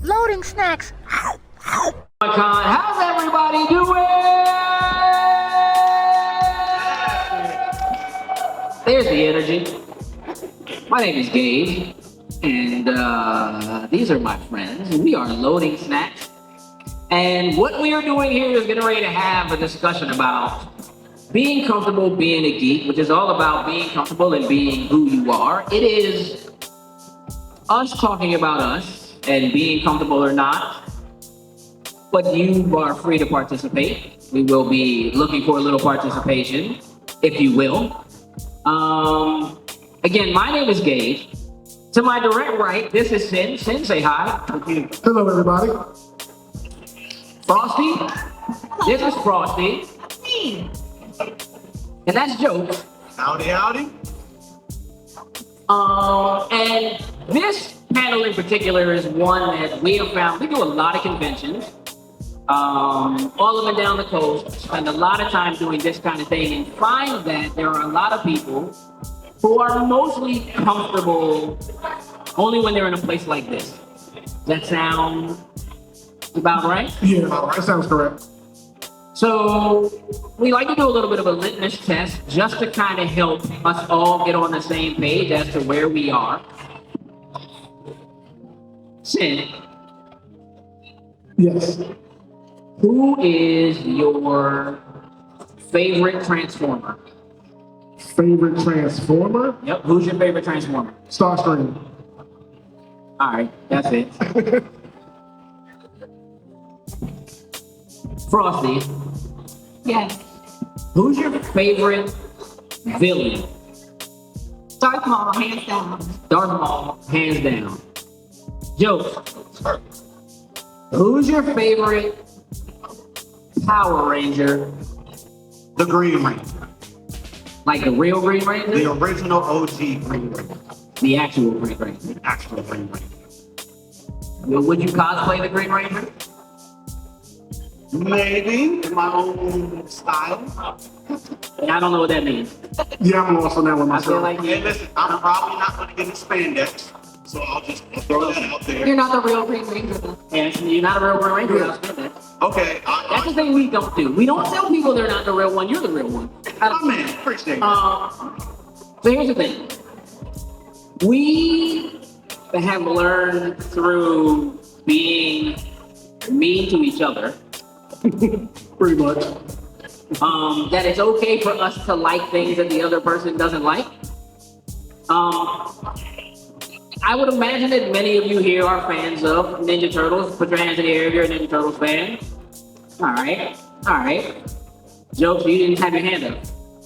Loading snacks. How's everybody doing? There's the energy. My name is Gage, and these are my friends. We are Loading Snacks. And what we are doing here is getting ready to have a discussion about being comfortable being a geek, which is all about being comfortable and being who you are. It is us talking about us and being comfortable or not, but you are free to participate. We will be looking for a little participation, if you will. Again, my name is Gage. To my direct right, this is Sin. Sin, say hi. Hello, everybody. Frosty. This is Frosty. And that's Jokes. Howdy, howdy. And this panel in particular is one that we have found. We do a lot of conventions, all up and down the coast, spend a lot of time doing this kind of thing, and find that there are a lot of people who are mostly comfortable only when they're in a place like this. Does that sound about right? Yeah, that sounds correct. So we like to do a little bit of a litmus test just to kind of help us all get on the same page as to where we are. Sin, Yes. who is your favorite Transformer? Favorite Transformer? Yep, who's your favorite Transformer? Starscream. All right, that's it. Frosty, Yes. who's your favorite villain? Darth Maul, hands down. Darth Maul, hands down. Joe, who's your favorite Power Ranger? The Green Ranger. Like the real Green Ranger? The original OG Green Ranger. The actual Green Ranger. The actual Green Ranger. Well, would you cosplay the Green Ranger? Maybe in my own style. I don't know what that means. Yeah, I'm lost on that one I feel myself. like Hey, listen, I'm probably not going to get in spandex, so I'll just throw that out there. You're not the real Green Ranger, though. you're not a real Green Ranger without saying that. Okay, That's the thing we don't do. We don't tell people they're not the real one. You're the real one. oh man, appreciate it. So here's the thing. We have learned through being mean to each other Pretty much. that it's okay for us to like things that the other person doesn't like. I would imagine that many of you here are fans of Ninja Turtles. Put your hands in the air if you're a Ninja Turtles fan. All right. Jokes, you didn't have your hand up.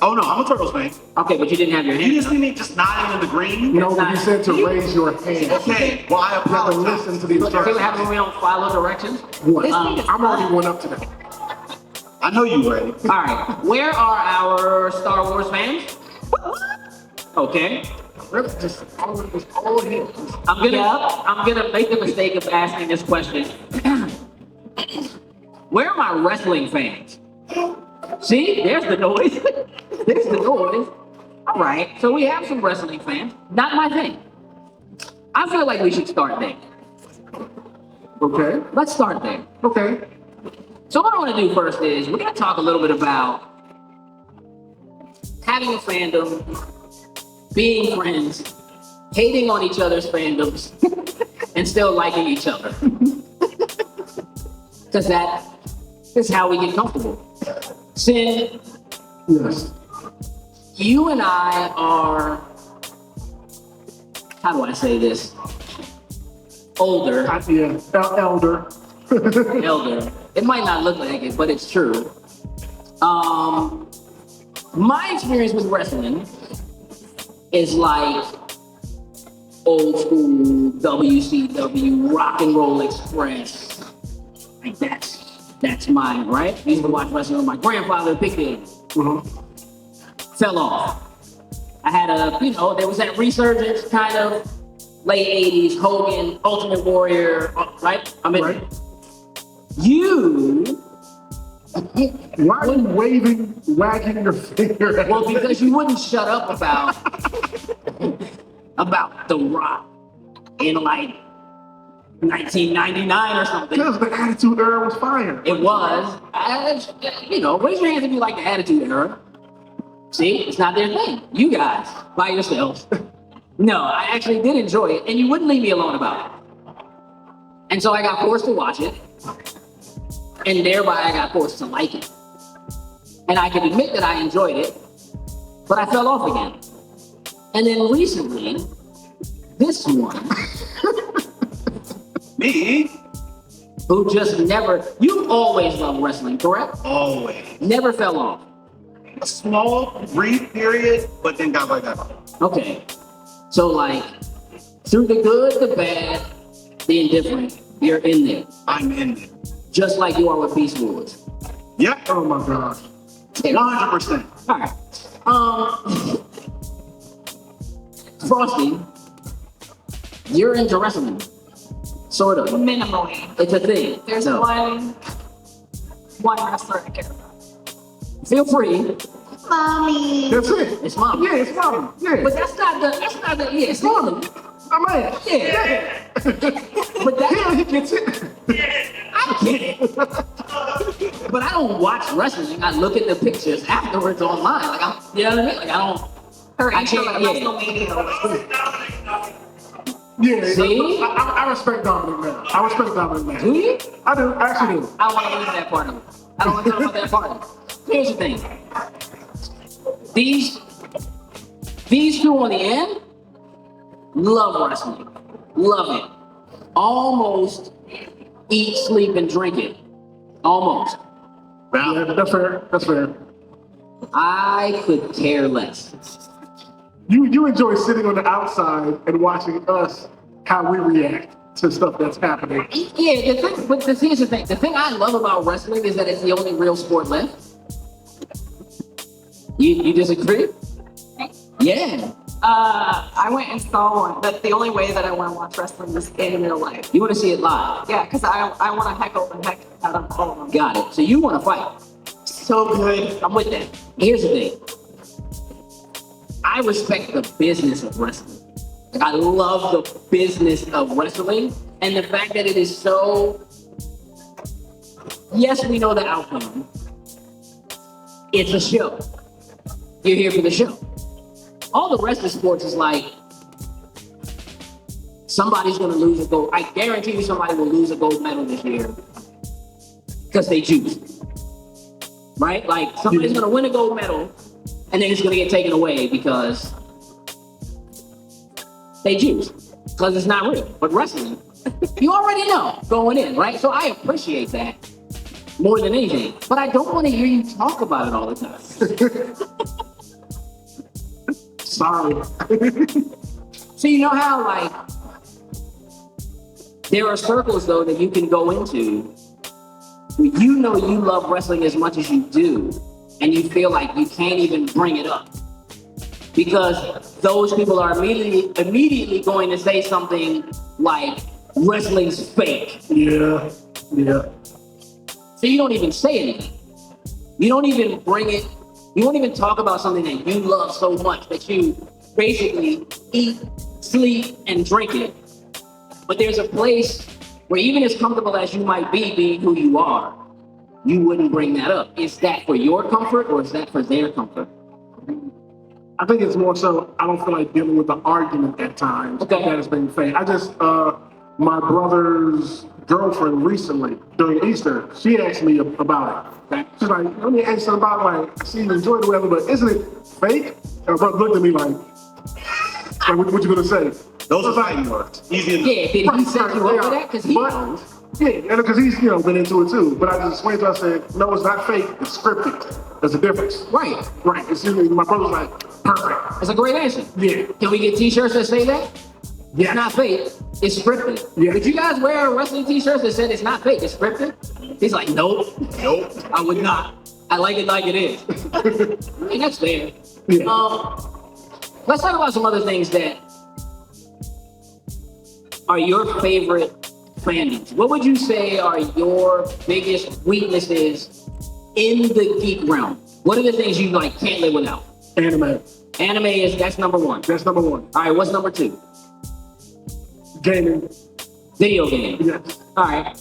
Oh no, I'm a Turtles fan. Okay, but you didn't have your You hand just up. see me just nodding in the green? No, but you said to raise your hand. Okay, well I You have to apologize. listen to the See what instructions. happens when we don't follow directions? What? This I'm already one up today. I know you ready. All right, where are our Star Wars fans? Okay, Really, just all here. I'm gonna make the mistake of asking this question. Where are my wrestling fans? See, there's the noise. There's the noise. All right, so we have some wrestling fans. Not my thing. I feel like we should start there. Okay. Let's start there. Okay. So what I want to do first is we're going to talk a little bit about having a fandom, being friends, hating on each other's fandoms, and still liking each other. Because that is how we get comfortable. Sin, Yes. you and I are, how do I say this? Older, Yeah. Elder. elder. It might not look like it, but it's true. My experience with wrestling is like old school WCW, Rock and Roll Express. Like that's mine, right? I used to watch wrestling with my grandfather, Big Big. Fell off. I had there was that resurgence kind of late 80s, Hogan, Ultimate Warrior, right? Right. You Why are you wagging your finger? Well, because you wouldn't shut up about The Rock and like 1999 or something. Because the Attitude Era was fire. It was. Raise your hands if you like the Attitude Era. See, it's not their thing. You guys, by yourselves. No, I actually did enjoy it, and you wouldn't leave me alone about it. And so I got forced to watch it, and thereby I got forced to like it. And I can admit that I enjoyed it, but I fell off again. And then recently, this one, Me? who just never, you always loved wrestling, correct? Always. Never fell off. A small, brief period, but then got right back on. Okay. So like, through the good, the bad, the indifferent, you're in there. I'm in there. Just like you are with Beast Wars. Yep. Oh my gosh. 100%. Alright. Frosty, you're into wrestling. Sort of. Minimally. It's a thing. There's So, one wrestler I care about. feel free. Mommy. That's it. It's mom. Yeah, it's mom. Yeah. But that's not the, yeah, it's mom. I mean, Yeah. But yeah, that, he gets it. I get it. But I don't watch wrestling. I look at the pictures afterwards online. Like, you know what I mean? Like, I don't. Her I intro can't- at yeah. WrestleMania. Yeah, See? I respect Dominic now. I respect Dominic now. Do you? I do, I actually do. I don't want to leave that part of it. I don't want to talk about that part of it. Here's the thing. These two on the end love wrestling. Love it. Almost eat, sleep, and drink it. Almost. Yeah, that's fair. That's fair. I could care less. You enjoy sitting on the outside and watching us how we react to stuff that's happening. Yeah, here's the thing. The thing I love about wrestling is that it's the only real sport left. You disagree? Yeah. I went and saw one, but the only way that I want to watch wrestling is in real life. You want to see it live? Yeah, because I want to heckle the heck out of all of them. Got it. So you want to fight? So good. I'm with that. Here's the thing. I respect the business of wrestling. Like, I love the business of wrestling and the fact that it is so. Yes, we know the outcome. It's a show. You're here for the show. All the rest of sports is like somebody's going to lose a gold. I guarantee you somebody will lose a gold medal this year because they choose. Right? Like somebody's going to win a gold medal and then it's going to get taken away because they choose. Because it's not real. But wrestling, you already know going in, right? So I appreciate that more than anything. But I don't want to hear you talk about it all the time. Sorry. So you know how like there are circles though that you can go into where you know you love wrestling as much as you do and you feel like you can't even bring it up because those people are immediately going to say something like wrestling's fake. Yeah. Yeah. So you don't even say anything. You don't even bring it. You won't even talk about something that you love so much that you basically eat, sleep, and drink it. But there's a place where even as comfortable as you might be being who you are, you wouldn't bring that up. Is that for your comfort or is that for their comfort? I think it's more so I don't feel like dealing with the argument at times Okay. that has been fake. I just my brother's girlfriend recently during Easter, she asked me about it. Okay. She's like, let me ask you something about like I see you enjoy the weather, but isn't it fake? And my brother looked at me like what you gonna say? Those are fighting words. Easy enough. Yeah, did he set you up for that? Because he But- knows. Yeah, and because he's been into it too. But I just explained to her, I said, no, it's not fake, it's scripted. There's a difference. Right. Right. It's my brother's like, perfect. That's a great answer. Yeah. Can we get t-shirts that say that? Yeah. It's not fake, it's scripted. Yeah. Did you guys wear wrestling t-shirts that said it's not fake, it's scripted? He's like, nope, Nope. I would not. I like it like it is. I mean, that's fair. Yeah. Let's talk about some other things that are your favorite fandoms. What would you say are your biggest weaknesses in the geek realm? What are the things you like can't live without? Anime. Anime that's number one. That's number one. All right, what's number two? Gaming. Video game. Yes. All right.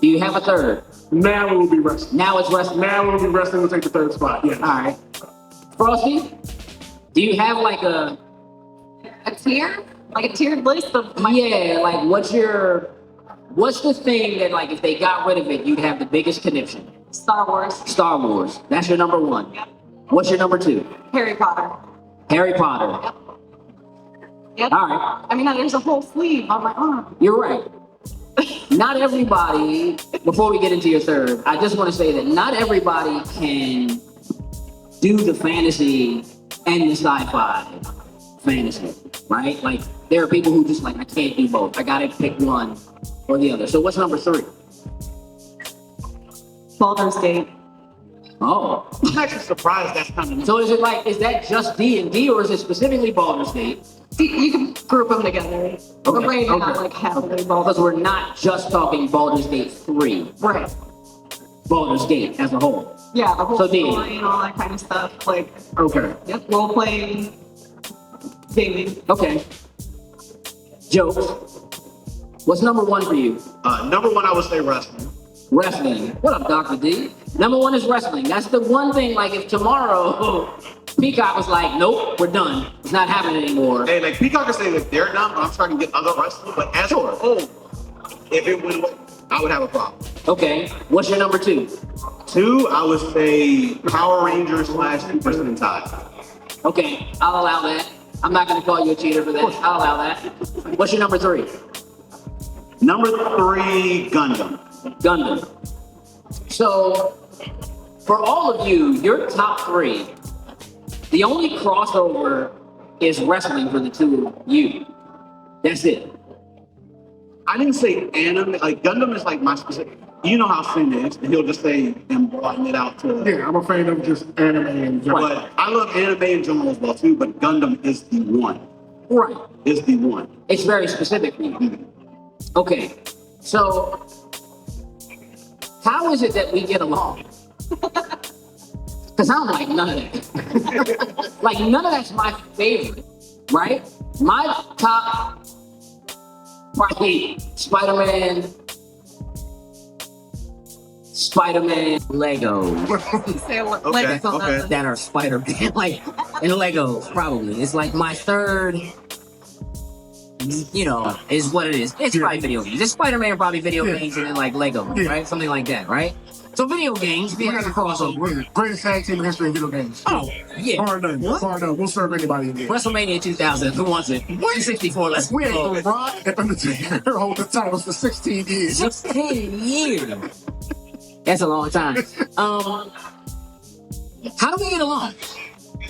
Do you have a third? Now it will be wrestling. Now it's wrestling. Now it will be wrestling will take the third spot. Yes. All right. Frosty, do you have like a tier? Like a tiered list of my yeah? Like what's the thing that like if they got rid of it, you'd have the biggest connection? Star Wars. Star Wars. That's your number one. Yep. What's your number two? Harry Potter. Harry Potter. Yep. All right. I mean, there's a whole sleeve on my arm. You're right. Not everybody, before we get into your third, I just want to say that not everybody can do the fantasy and the sci-fi fantasy, right? Like, there are people who just like, I can't do both. I gotta pick one or the other. So what's number three? Baldur's Gate. Oh. I'm actually surprised that's kind of. So is it like, is that just D&D or is it specifically Baldur's Gate? See, you can group them together. We're maybe not like heavily Because Baldur's. we're not just talking Baldur's Gate 3, Right. Baldur's Gate as a whole. Yeah, the whole So D. story and all that kind of stuff. Like, Okay. yep, role playing, gaming. Okay. Jokes. What's number one for you? Number one, I would say wrestling. Wrestling. What up, Dr. D? Number one is wrestling. That's the one thing, like, if tomorrow Peacock was like, nope, we're done. It's not happening anymore. Hey, like Peacock can say that they're done, but I'm starting to get other wrestling. But as a whole, if it went away, I would have a problem. Okay. What's your number two? Two, I would say Power Rangers / Super Sentai. Okay. I'll allow that. I'm not going to call you a cheater for that. I'll allow that. What's your number three? Number three, Gundam. Gundam. So, for all of you, your top three, the only crossover is wrestling for the two of you. That's it. I didn't say anime. Like Gundam is like my specific. You know how Finn is, and he'll just say and broaden it out to. Yeah, I'm a fan of just anime and general. But I love anime in general as well too. But Gundam is the one. Right. Is the one. It's very specific for you. Okay. So, how is it that we get along? Because I don't like none of that. Like, none of that's my favorite, right? My top, probably Spider-Man, Legos Say Okay, okay. that are Spider-Man, like, and Legos, probably. It's like my third, you know, is what it is. It's probably video games. It's Spider-Man, probably video games, and then like Lego, right? Something like that, right? So video games, We got to crossover. We're the greatest tag team in history of video games. Oh, yeah. Far done. What? Far done. We'll serve anybody in there. WrestleMania 2000, who wants it? 164, let's We ain't go. gonna Rock and Undertaker hold the titles for 16 years. 16 years. That's a long time. How do we get along?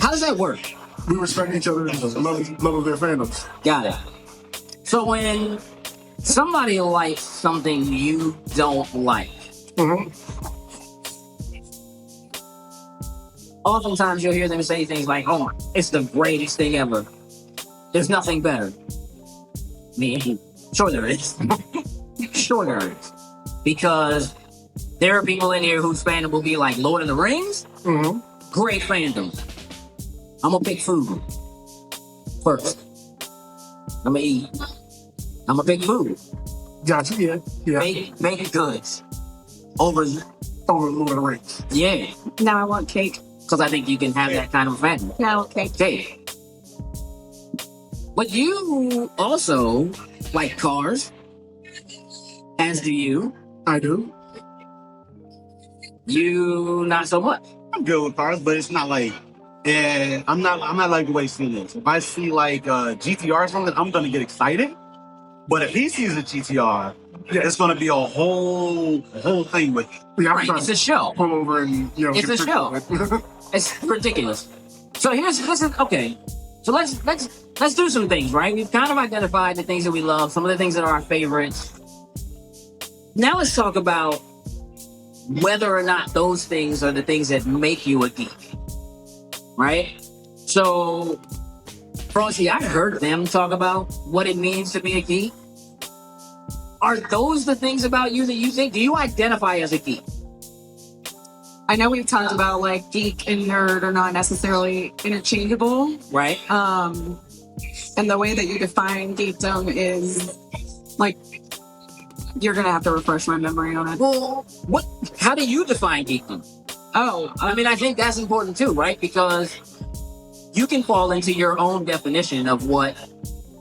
How does that work? We respect each other and love their fandoms. Got it. So when somebody likes something you don't like, oftentimes you'll hear them say things like, oh, it's the greatest thing ever. There's nothing better. Me, sure there is. Sure there is. Because there are people in here whose fandom will be like Lord of the Rings. Great fandom. I'm gonna pick food first. I'm gonna eat. I'm gonna pick food. Gotcha. Yeah. Baked goods. Over, Lord of the Rings. yeah. Now I want cake. Because I think you can have that kind of fandom. Now I want cake. Okay. But you also like cars, as do you. I do. You not so much. I'm good with cars, but it's not like. Yeah, I'm not like the way Finn is. If I see like GTR or something, I'm gonna get excited. But if he sees a GTR, it's gonna be a whole thing with it. Yeah, I'm Right, trying it's to a show. pull over and It's get a show. picture. It's ridiculous. So this is okay. So let's do some things, right? We've kind of identified the things that we love, some of the things that are our favorites. Now let's talk about whether or not those things are the things that make you a geek, right? So, Frosty, I heard them talk about what it means to be a geek. Are those the things about you that you think? Do you identify as a geek? I know we've talked about like geek and nerd are not necessarily interchangeable. Right? And the way that you define geekdom is like You're gonna have to refresh my memory on it. Well, how do you define geeking? Oh, I mean, I think that's important too, right? Because you can fall into your own definition of what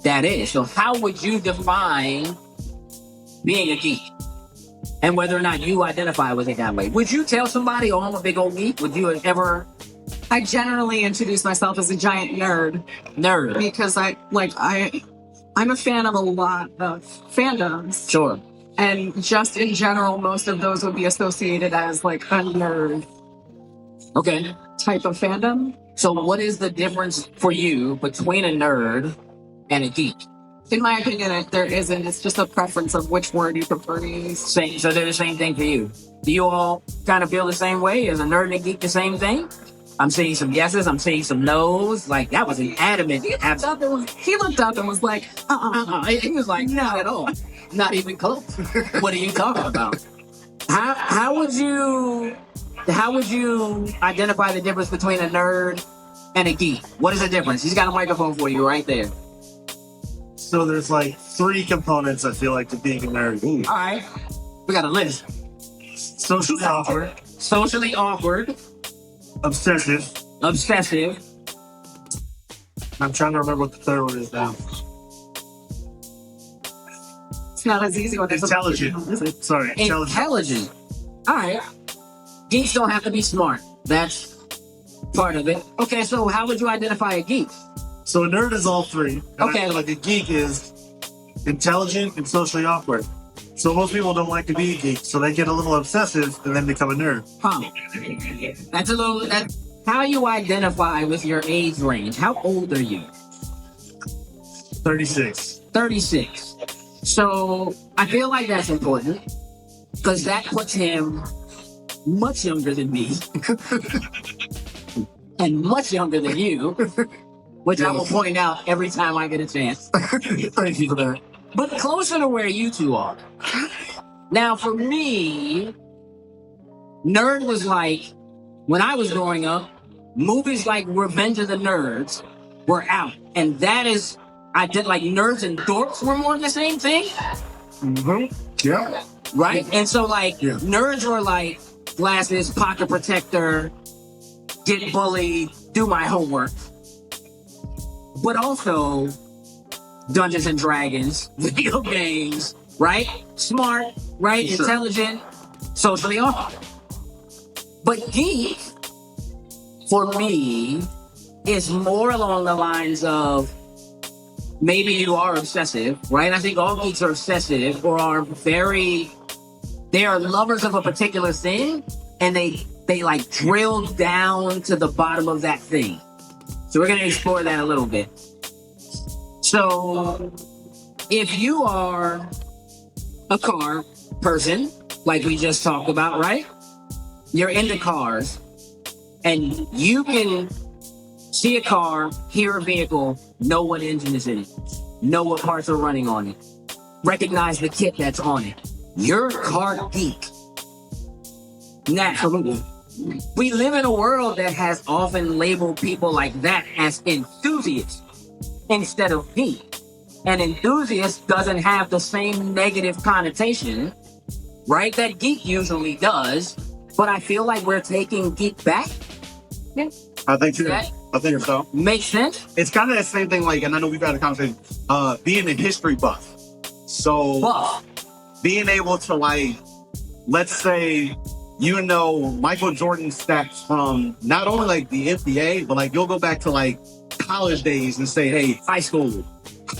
that is. So how would you define being a geek? And whether or not you identify with it that way. Would you tell somebody, oh, I'm a big old geek? Would you ever? I generally introduce myself as a giant nerd because I'm a fan of a lot of fandoms. Sure. And just in general, most of those would be associated as like a nerd Okay. type of fandom. So what is the difference for you between a nerd and a geek? In my opinion, there isn't. It's just a preference of which word you prefer to use. So they're the same thing for you. Do you all kind of feel the same way? Is a nerd and a geek the same thing? I'm seeing some yeses. I'm seeing some no's. Like, that was an adamant. He looked up and was like, He was like, not at all. Not even close. What are you talking about? How would you identify the difference between a nerd and a geek? What is the difference? He's got a microphone for you right there. So there's like 3 components, I feel like, to being a nerd. All right. We got a list. Socially awkward, Socially awkward. obsessive. Obsessive. I'm trying to remember what the third one is now. it's not as easy with Intelligent. is it? Sorry, intelligent. Intelligent. All right. Geeks don't have to be smart. That's part of it. Okay, so how would you identify a geek? So a nerd is all 3. And Okay. I feel like a geek is intelligent and socially awkward. So most people don't like to be a geek, so they get a little obsessive and then become a nerd. Huh. That's how you identify with your age range. How old are you? 36. 36. So I feel like that's important because that puts him much younger than me and much younger than you, which I will point out every time I get a chance. Thank you for that. But closer to where you two are. Now, for me, nerd was like, when I was growing up, movies like Revenge of the Nerds were out. And that is, I did like nerds and dorks were more the same thing. Mm-hmm. Yeah. Right? And so, like, Yeah. nerds were like glasses, pocket protector, get bullied, do my homework. But also, Dungeons and Dragons, video games, right? Smart, right? Sure. Intelligent, socially awkward. But geek, for me, is more along the lines of maybe you are obsessive, right? I think all geeks are obsessive or are they are lovers of a particular thing and they like drill down to the bottom of that thing. So we're going to explore that a little bit. So if you are a car person, like we just talked about, right? You're into cars and you can see a car, hear a vehicle, know what engine is in it, know what parts are running on it, recognize the kit that's on it. You're a car geek. Now, we live in a world that has often labeled people like that as enthusiasts instead of geek. And enthusiast doesn't have the same negative connotation, right, that geek usually does. But I feel like we're taking geek back. I think so. That I think so. makes sense. It's kind of the same thing, like, and I know we've had a conversation, being a history buff. So Buff. being able to, like, let's say, you know, Michael Jordan stats from not only like the NBA, but like you'll go back to like college days and say, hey, High school.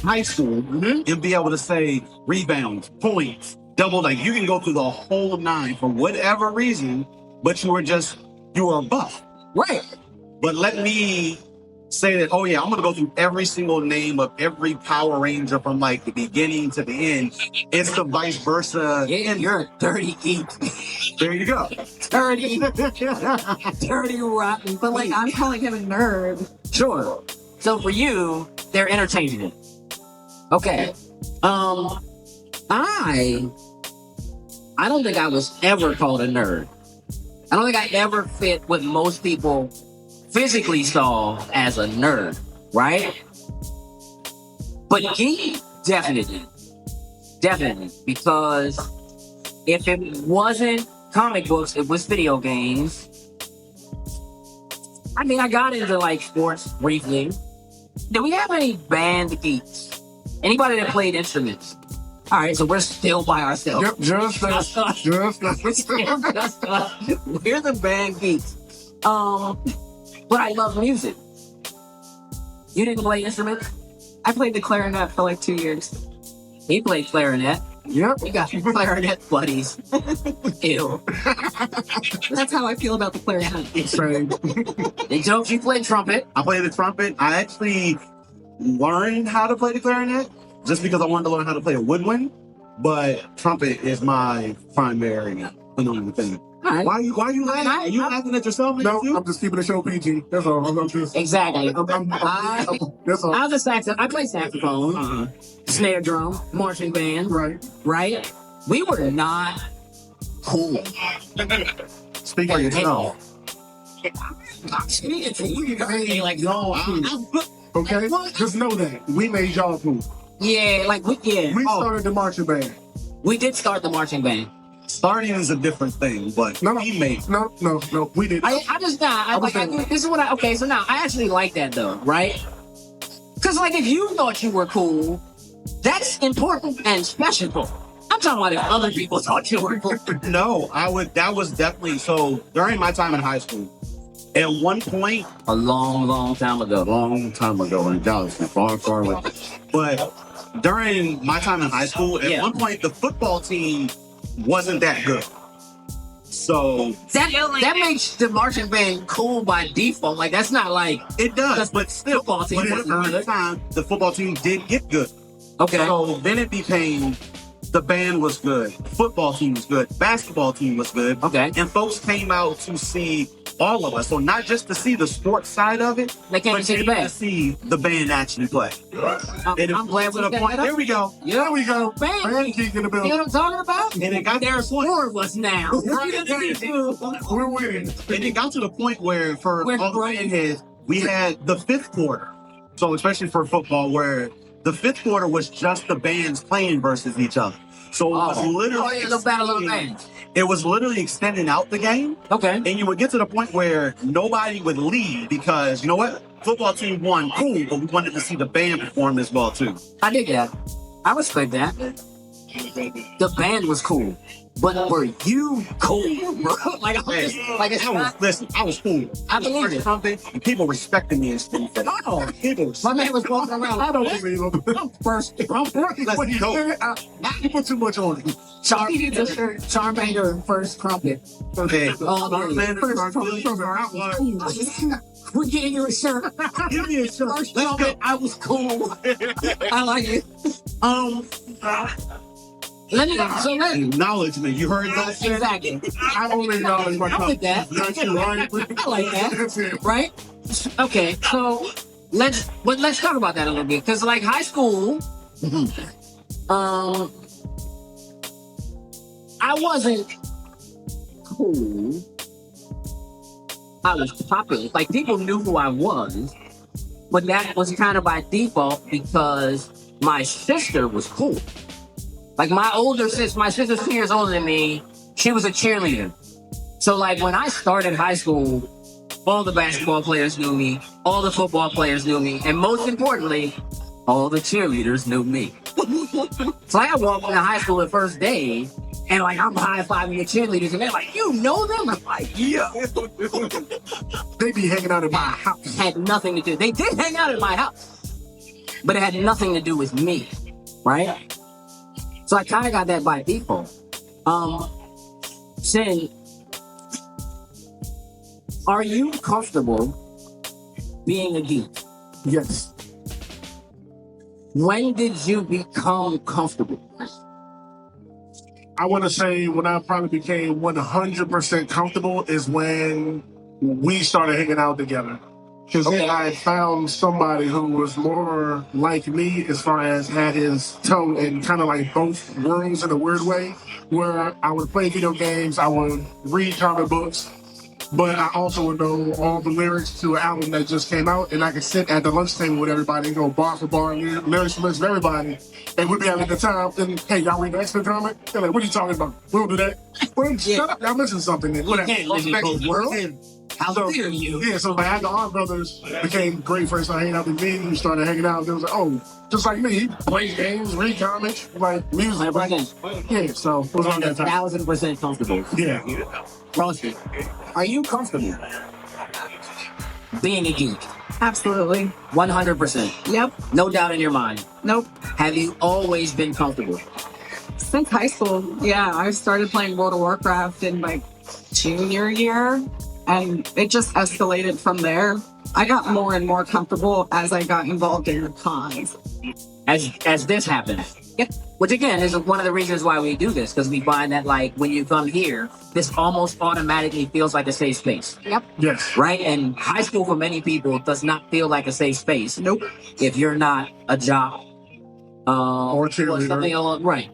and be able to say rebounds, points, double, like you can go through the whole 9 for whatever reason, but you were a buff. Right. But let me say that, oh yeah, I'm gonna go through every single name of every Power Ranger from like the beginning to the end. It's the vice versa. Yeah, you're a dirty geek. There you go. Dirty. Dirty rotten. But like, I'm calling him a nerd. Sure. So for you, they're interchangeable. Okay. I don't think I was ever called a nerd. I don't think I ever fit what most people physically saw as a nerd, right? But geek, definitely. Definitely. Because If it wasn't comic books, it was video games. I mean, I got into like sports briefly. Do we have any band geeks? Anybody that played instruments? All right, so we're still by ourselves. Yep, just us. Just us. We're the band geeks. But I love music. You didn't play instruments? I played the clarinet for like 2 years. He played clarinet. Yep. You got clarinet buddies. Ew. That's how I feel about the clarinet. Same. And Joe, you played trumpet. I play the trumpet. I actually learned how to play the clarinet just because I wanted to learn how to play a woodwind. But trumpet is my primary thing. All right. Why are you laughing? Are you laughing at yourself? No, too? I'm just keeping the show PG. That's all. I'm just. Exactly. That's all. I was a saxophone. I played saxophone, snare drum, marching band. Right. Right? We were not cool. Speak for yourself. Speaking for you, really, like no. Okay. Just know that we made y'all cool. Yeah, like we We started the marching band. we did start the marching band. Starting is a different thing, but No, we made. No, we didn't. I just not. This is what I. Okay, so now I actually like that though, right? Because like if you thought you were cool, that's important and special. I'm talking about if other people thought you were cool. No, I would. That was definitely so. During my time in high school, at one point, A long time ago. in Dallas, far away. But during my time in high school, at one point, the football team wasn't that good. So That makes the marching band cool by default. Like that's not like it does, but still, football team but at wasn't the good. time, the football team did get good. Okay. So then it became the band was good, football team was good, basketball team was good. Okay. And folks came out to see all of us. So not just to see the sports side of it, They came but to see the came band. to see the band actually play. I'm glad we to the got point. that There up. we go. There we go. Band Band geek in the You know building. what I'm talking about? And it got to the There's point. four of us now. We're winning. And it got to the point where for We're all the great. bandheads, we had the fifth quarter. So especially for football, where the fifth quarter was just the bands playing versus each other. So it was literally the battle of the bands. It was literally extending out the game. Okay. And you would get to the point where nobody would leave because, you know what? Football team won, cool, but we wanted to see the band perform as well, too. I dig that. I respect that. The band was cool. But were you cool, bro? Like, it's not. Listen, I was cool. I believe it. Something, and people respected me and stuff. Oh, People my man was walking around. I don't believe him. First, Let's go. You put too much on it. Charmander first trumpet. Okay. We're getting you a shirt. Give me a shirt. First Let's go. trumpet, I was cool. I like it. Let Acknowledgement. You heard that? exactly. I only acknowledge my I like that. That's you, right? I like that. That's it. Right? Okay, so let's talk about that a little bit. Cause like high school, I wasn't cool. I was popular. Like people knew who I was, but that was kind of by default because my sister was cool. Like my sister's 2 years older than me. She was a cheerleader. So like when I started high school, all the basketball players knew me, all the football players knew me, and most importantly, all the cheerleaders knew me. So I walked into high school the first day, and like I'm high-fiving the cheerleaders, and they're like, "You know them?" I'm like, "Yeah." They be hanging out in my house. Had nothing to do. They did hang out at my house, but it had nothing to do with me, right? So I kind of got that by default. Sin, are you comfortable being a geek? Yes. When did you become comfortable? I want to say when I probably became 100% comfortable is when we started hanging out together. Because then I found somebody who was more like me as far as had his toe in kind of like both worlds in a weird way, where I would play video games, I would read comic books, but I also would know all the lyrics to an album that just came out, and I could sit at the lunch table with everybody and go bar for bar, lyrics for lyrics of everybody, and we'd be having a good time. And hey, y'all read the X-Men comic? They're like, what are you talking about? We don't do that. Well, shut up, y'all missing something. Then. What can't live in both worlds. How dare you? Yeah, so like after our brothers became great friends, started hanging out with me, we started hanging out. They was like, oh, just like me, he plays games, read comics, like music. Like, yeah, so it was on that time. 1,000% comfortable. Yeah. Frosty, are you comfortable being a geek? Absolutely. 100%. Yep. No doubt in your mind. Nope. Have you always been comfortable? Since high school, yeah, I started playing World of Warcraft in my junior year, and it just escalated from there. I got more and more comfortable as I got involved in the cons. As this happens. Yep. Which again is one of the reasons why we do this, because we find that like when you come here, this almost automatically feels like a safe space. Yep. Yes. Right? And high school for many people does not feel like a safe space. Nope. If you're not a jock Or cheerleader. something along, right.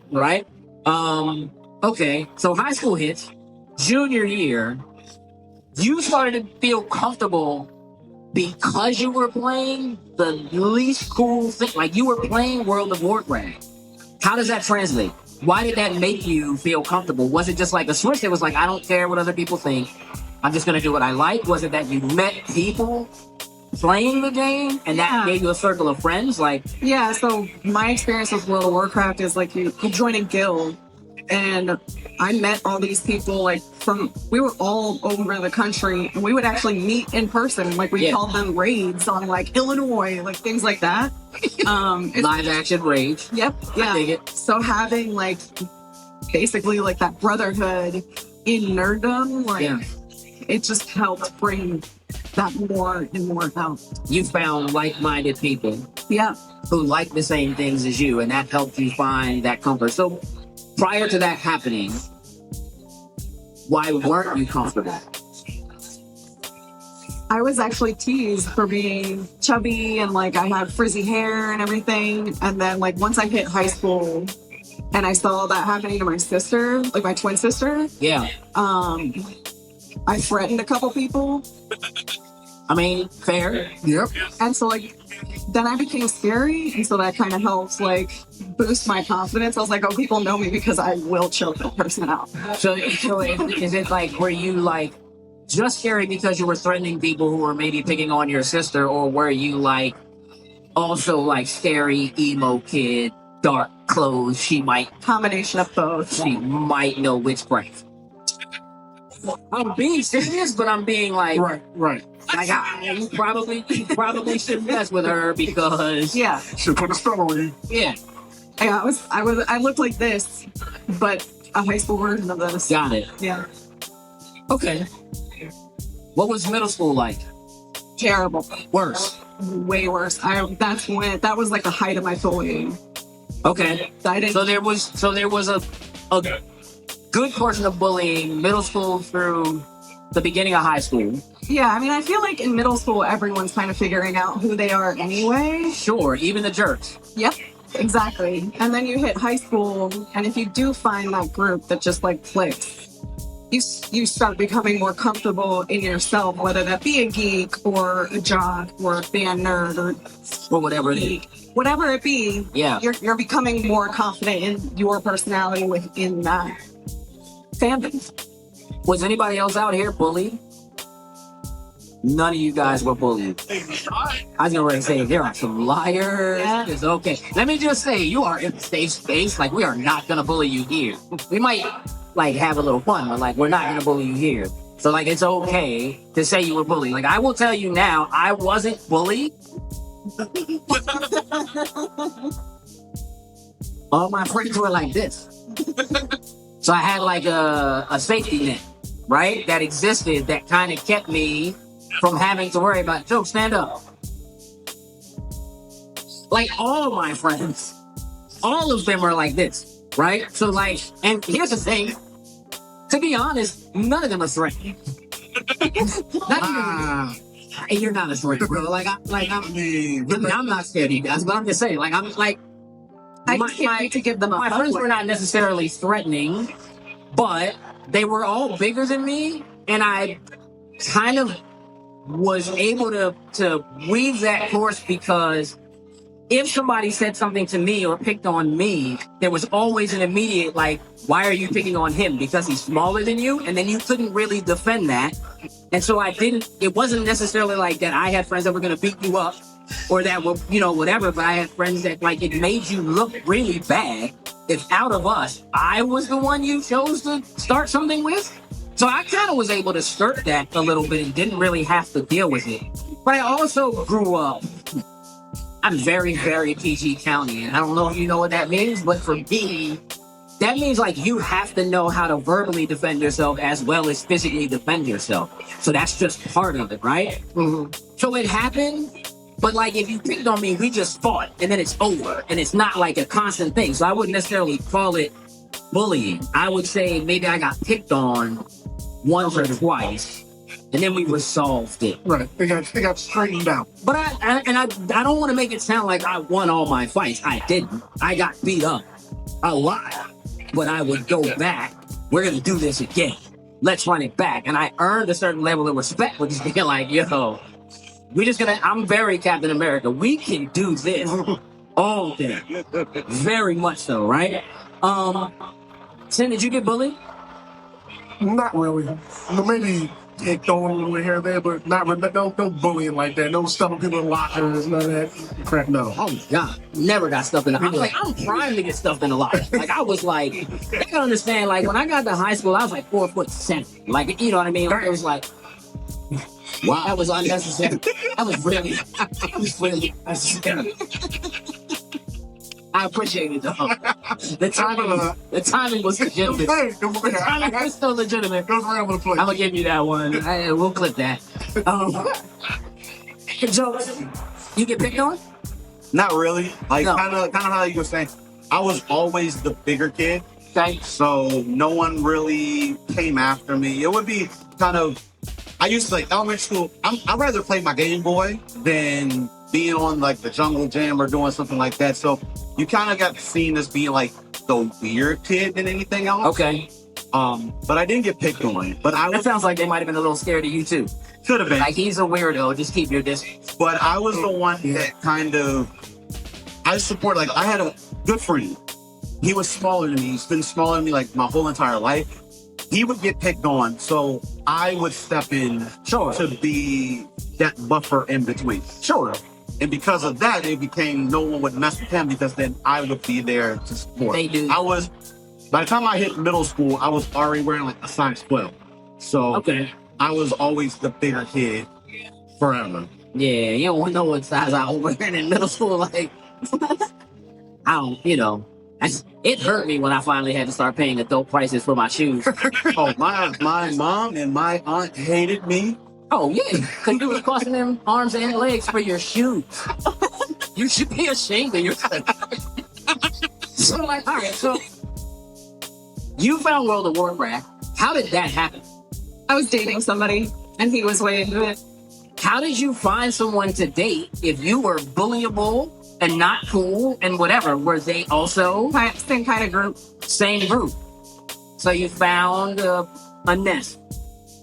Okay, so high school hits, junior year, you started to feel comfortable because you were playing the least cool thing. Like you were playing World of Warcraft. How does that translate? Why did that make you feel comfortable? Was it just like a switch that was like, I don't care what other people think, I'm just gonna do what I like? Was it that you met people playing the game and that gave you a circle of friends? Like, yeah, so my experience with World of Warcraft is like you join a guild, and I met all these people like we were all over the country, and we would actually meet in person. Like we called them raids on like Illinois, like things like that. Live action rage. Yep. Yeah. I dig it. So having like basically like that brotherhood in nerddom, like it just helped bring that more and more out. You found like-minded people Yeah. who like the same things as you, and that helped you find that comfort. So prior to that happening, why weren't you comfortable? I was actually teased for being chubby and like I had frizzy hair and everything. And then like once I hit high school and I saw that happening to my sister, like my twin sister, I threatened a couple people. I mean, fair. Yep. And so like then I became scary, and so that kind of helps like boost my confidence. I was like, oh, people know me because I will choke that person out. So is it like, were you like just scary because you were threatening people who were maybe picking on your sister, or were you like also like scary emo kid, dark clothes, she might Combination of both. she might know witchcraft? I'm being serious, but I'm being like, Right. like you probably shouldn't mess with her because Yeah. Should put a spell on you. yeah, I looked like this, but a high school version of this. got it. Yeah. Okay. What was middle school like? Terrible. Worse. Way worse. That was like the height of my bullying. Okay. I didn't, So there was a good portion of bullying middle school through the beginning of high school. yeah, I mean, I feel like in middle school, everyone's kind of figuring out who they are anyway. Sure, even the jerks. Yep, exactly. And then you hit high school, and if you do find that group that just like clicks, you start becoming more comfortable in yourself, whether that be a geek or a jock or a fan nerd Or whatever it is. whatever it be. Yeah. You're becoming more confident in your personality within that fandom. Was anybody else out here bullied? None of you guys were bullied. I was gonna say there are some liars. Yeah. It's okay. Let me just say you are in a safe space. Like we are not gonna bully you here. We might like have a little fun, but like we're not gonna bully you here. So like it's okay to say you were bullied. Like I will tell you now, I wasn't bullied. All my friends were like this. So I had like a safety net, right? That existed that kind of kept me from having to worry about, Joe, stand up. Like all my friends, all of them are like this, right? So like, and here's the thing, to be honest, none of them are threatening. Not even, you're not a threat, bro. I'm not scared of you guys, but I'm just saying, like, I'm like, I can't wait to give them a my hug. friends were not necessarily threatening, but they were all bigger than me, and I kind of was able to weave that course because if somebody said something to me or picked on me, there was always an immediate like, why are you picking on him? Because he's smaller than you? And then you couldn't really defend that. And so it wasn't necessarily like that I had friends that were going to beat you up or that were, whatever, but I had friends that like it made you look really bad if out of us, I was the one you chose to start something with. So I kind of was able to skirt that a little bit and didn't really have to deal with it. But I also grew up, I'm very, very PG County, and I don't know if you know what that means, but for me, that means like you have to know how to verbally defend yourself as well as physically defend yourself. So that's just part of it, right? Mm-hmm. So it happened, but like if you picked on me, we just fought, and then it's over, and it's not like a constant thing. So I wouldn't necessarily call it bullying. I would say maybe I got picked on once or twice, and then we resolved it. Right. They got straightened out. But I don't want to make it sound like I won all my fights. I didn't. I got beat up a lot. But I would go back. We're going to do this again. Let's run it back. And I earned a certain level of respect with just being like, yo, I'm very Captain America. We can do this all day. Very much so, right? Sin, did you get bullied? Not really. Maybe picked on a little here or there, but not really. No bullying like that. No stuffing people in lockers, none of that crap. No. Oh my God. Never got stuffed in the locker. I was like, I'm primed to get stuffed in the locker. Like, I was like, you gotta understand, like, when I got to high school, I was like 4'7". Like, you know what I mean? Like, it was like, wow, that was unnecessary. That was really unnecessary. I appreciate it, though. The timing was legitimate. The timing was still legitimate. Goes around with the place. I'm gonna give you that one. We'll clip that. So, you get picked on? Not really. Like No. kind of how you were saying. I was always the bigger kid, Okay. so no one really came after me. It would be kind of. I used to like elementary school. I'd rather play my Game Boy than being on like the Jungle Jam or doing something like that. So you kind of got seen as being like the weird kid than anything else. Okay. But I didn't get picked on. But I That was sounds like they might have been a little scared of you, too. could have been. Like, he's a weirdo. Just keep your distance. But I was the one that kind of I support. Like I had a good friend. He was smaller than me. He's been smaller than me like my whole entire life. He would get picked on, so I would step in Sure. to be that buffer in between. Sure. And because of that, it became no one would mess with him because then I would be there to support. They do. By the time I hit middle school, I was already wearing like a size 12. So Okay. I was always the bigger kid forever. Yeah, you don't know what size I was wearing in middle school. Like, I don't, it hurt me when I finally had to start paying adult prices for my shoes. Oh, my mom and my aunt hated me. Oh, yeah, because you was costing them arms and legs for your shoes. You should be ashamed of yourself. So I'm like, all right, so you found World of Warcraft. How did that happen? I was dating somebody, and he was way into it. How did you find someone to date if you were bullyable and not cool and whatever? Were they also Same kind of group. same group? So you found a nest.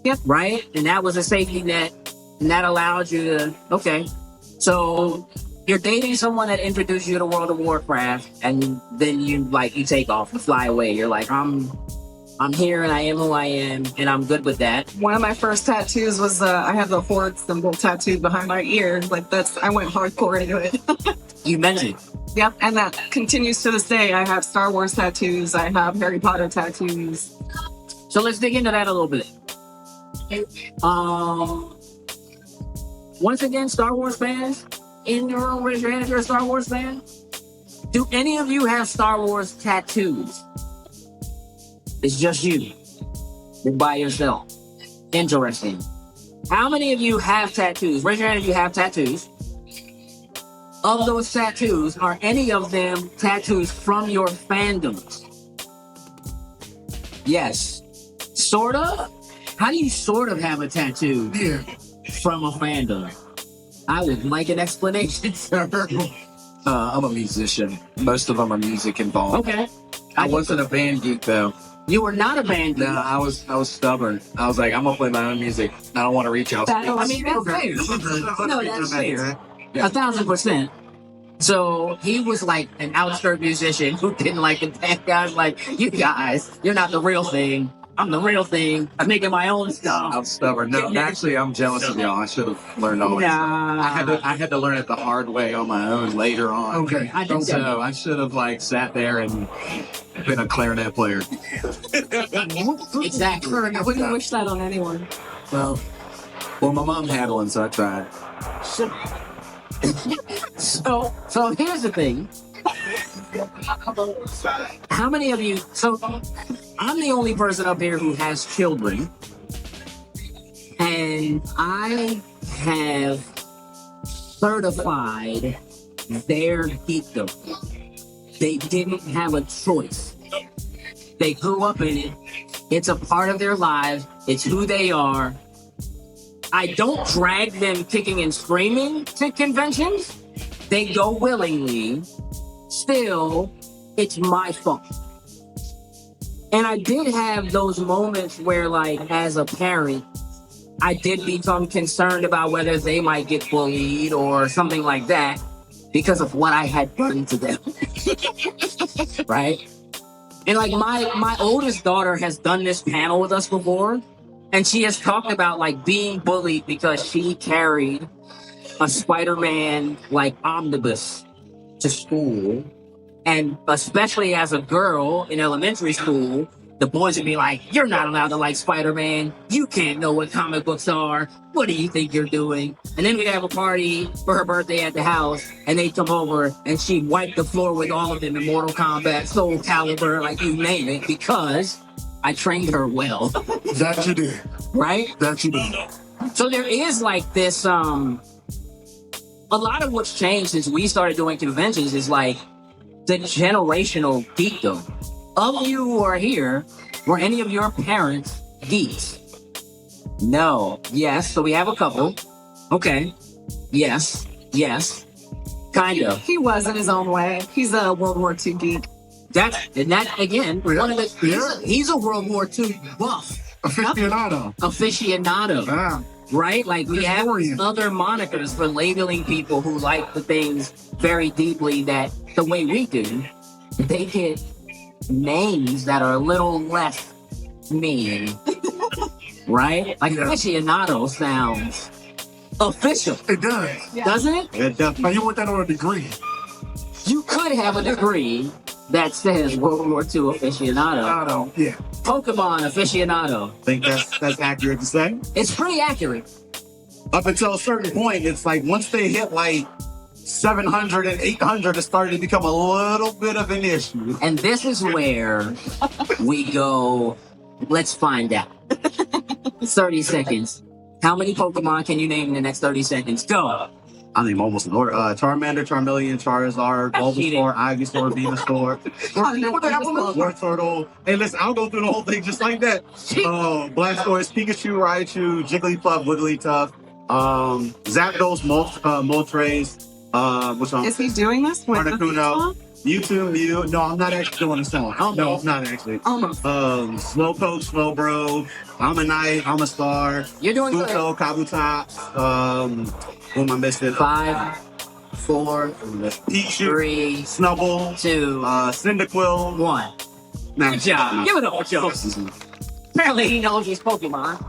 Yep. Right? And that was a safety net. And that allowed you to, okay. So you're dating someone that introduced you to World of Warcraft, and then you take off, you fly away. You're like, I'm here and I am who I am, and I'm good with that. One of my first tattoos was I have the Horde symbol tattooed behind my ear. Like I went hardcore into it. You mentioned. Yep, and that continues to this day. I have Star Wars tattoos. I have Harry Potter tattoos. So let's dig into that a little bit. Once again, Star Wars fans, in your room, raise your hand if you're a Star Wars fan. Do any of you have Star Wars tattoos? It's just you. You're by yourself. Interesting. How many of you have tattoos? Raise your hand if you have tattoos. Of those tattoos, are any of them tattoos from your fandoms? Yes. Sort of? How do you sort of have a tattoo Yeah. from a fandom? I would like an explanation, sir. I'm a musician. Most of them are music involved. Okay. I wasn't a band geek though. You were not a band No, geek. I was stubborn. I was like, I'm gonna play my own music. I don't want to reach out. That- I mean, that's fair. No, that's fair. Yeah. 1,000%. So he was like an outskirt musician who didn't like the band guys. Like, you guys, you're not the real thing. I'm the real thing. I'm making my own stuff. I'm stubborn. No, actually, I'm jealous of y'all. I should have learned all. Nah. I had to learn it the hard way on my own later on. Okay. I did that. So I should have like sat there and been a clarinet player. Exactly. I wouldn't wish that on anyone. Well, my mom had one, so I tried. So here's the thing. How many of you? So I'm the only person up here who has children, and I have certified their geekdom. They didn't have a choice. They grew up in it. It's a part of their lives. It's who they are. I don't drag them kicking and screaming to conventions. They go willingly. Still, it's my fault. And I did have those moments where, like, as a parent, I did become concerned about whether they might get bullied or something like that because of what I had done to them. Right? And like my oldest daughter has done this panel with us before, and she has talked about like being bullied because she carried a Spider-Man like omnibus to school. And especially as a girl in elementary school, the boys would be like, "You're not allowed to like Spider-Man. You can't know what comic books are. What do you think you're doing?" And then we'd have a party for her birthday at the house, and they'd come over, and she'd wipe the floor with all of them in Mortal Kombat, Soul Calibur, like you name it, because I trained her well, That you did. right? That you did. So there is like this, a lot of what's changed since we started doing conventions is like the generational geekdom. Of you who are here, were any of your parents geeks? No. Yes. So we have a couple. Okay. Yes. Yes. Kind of. He was in his own way. He's a World War II geek. That again, one of the he's a World War II buff Aficionado. aficionado. Ah, Right? Like we have Historian. other monikers for labeling people who like the things very deeply that the way we do, they get names that are a little less mean. Right? Like aficionado sounds official, it does. doesn't it? Yeah, definitely. Now you want that on a degree. You could have a degree that says World War II aficionado. I don't. Yeah. Pokemon aficionado. Think that's accurate to say. It's pretty accurate. Up until a certain point, it's like once they hit like 700 and 800, it started to become a little bit of an issue. And this is where we go, let's find out. 30 seconds. How many Pokemon can you name in the next 30 seconds? Go. I mean, almost Charmander, Charmeleon, Charizard, Bulbasaur, Ivysaur, Venusaur, Wartortle. Hey, listen, I'll go through the whole thing just like that. Blastoise, Pikachu, Raichu, Jigglypuff, Wigglytuff, Zapdos, Moltres, which one? Is he doing this with the Articuno, Mewtwo, Mew. No, I'm not actually doing the song. No, I'm not actually. Almost. Slowpoke, Slowbro, Ammonite, Amistar, You're doing good. Futo, Kabutops, who am I missing? 5, 4, Pichu, 3, Snubble, 2, Cyndaquil. 1. Nah, Good job. Give it up, Joe. Apparently he knows he's Pokemon.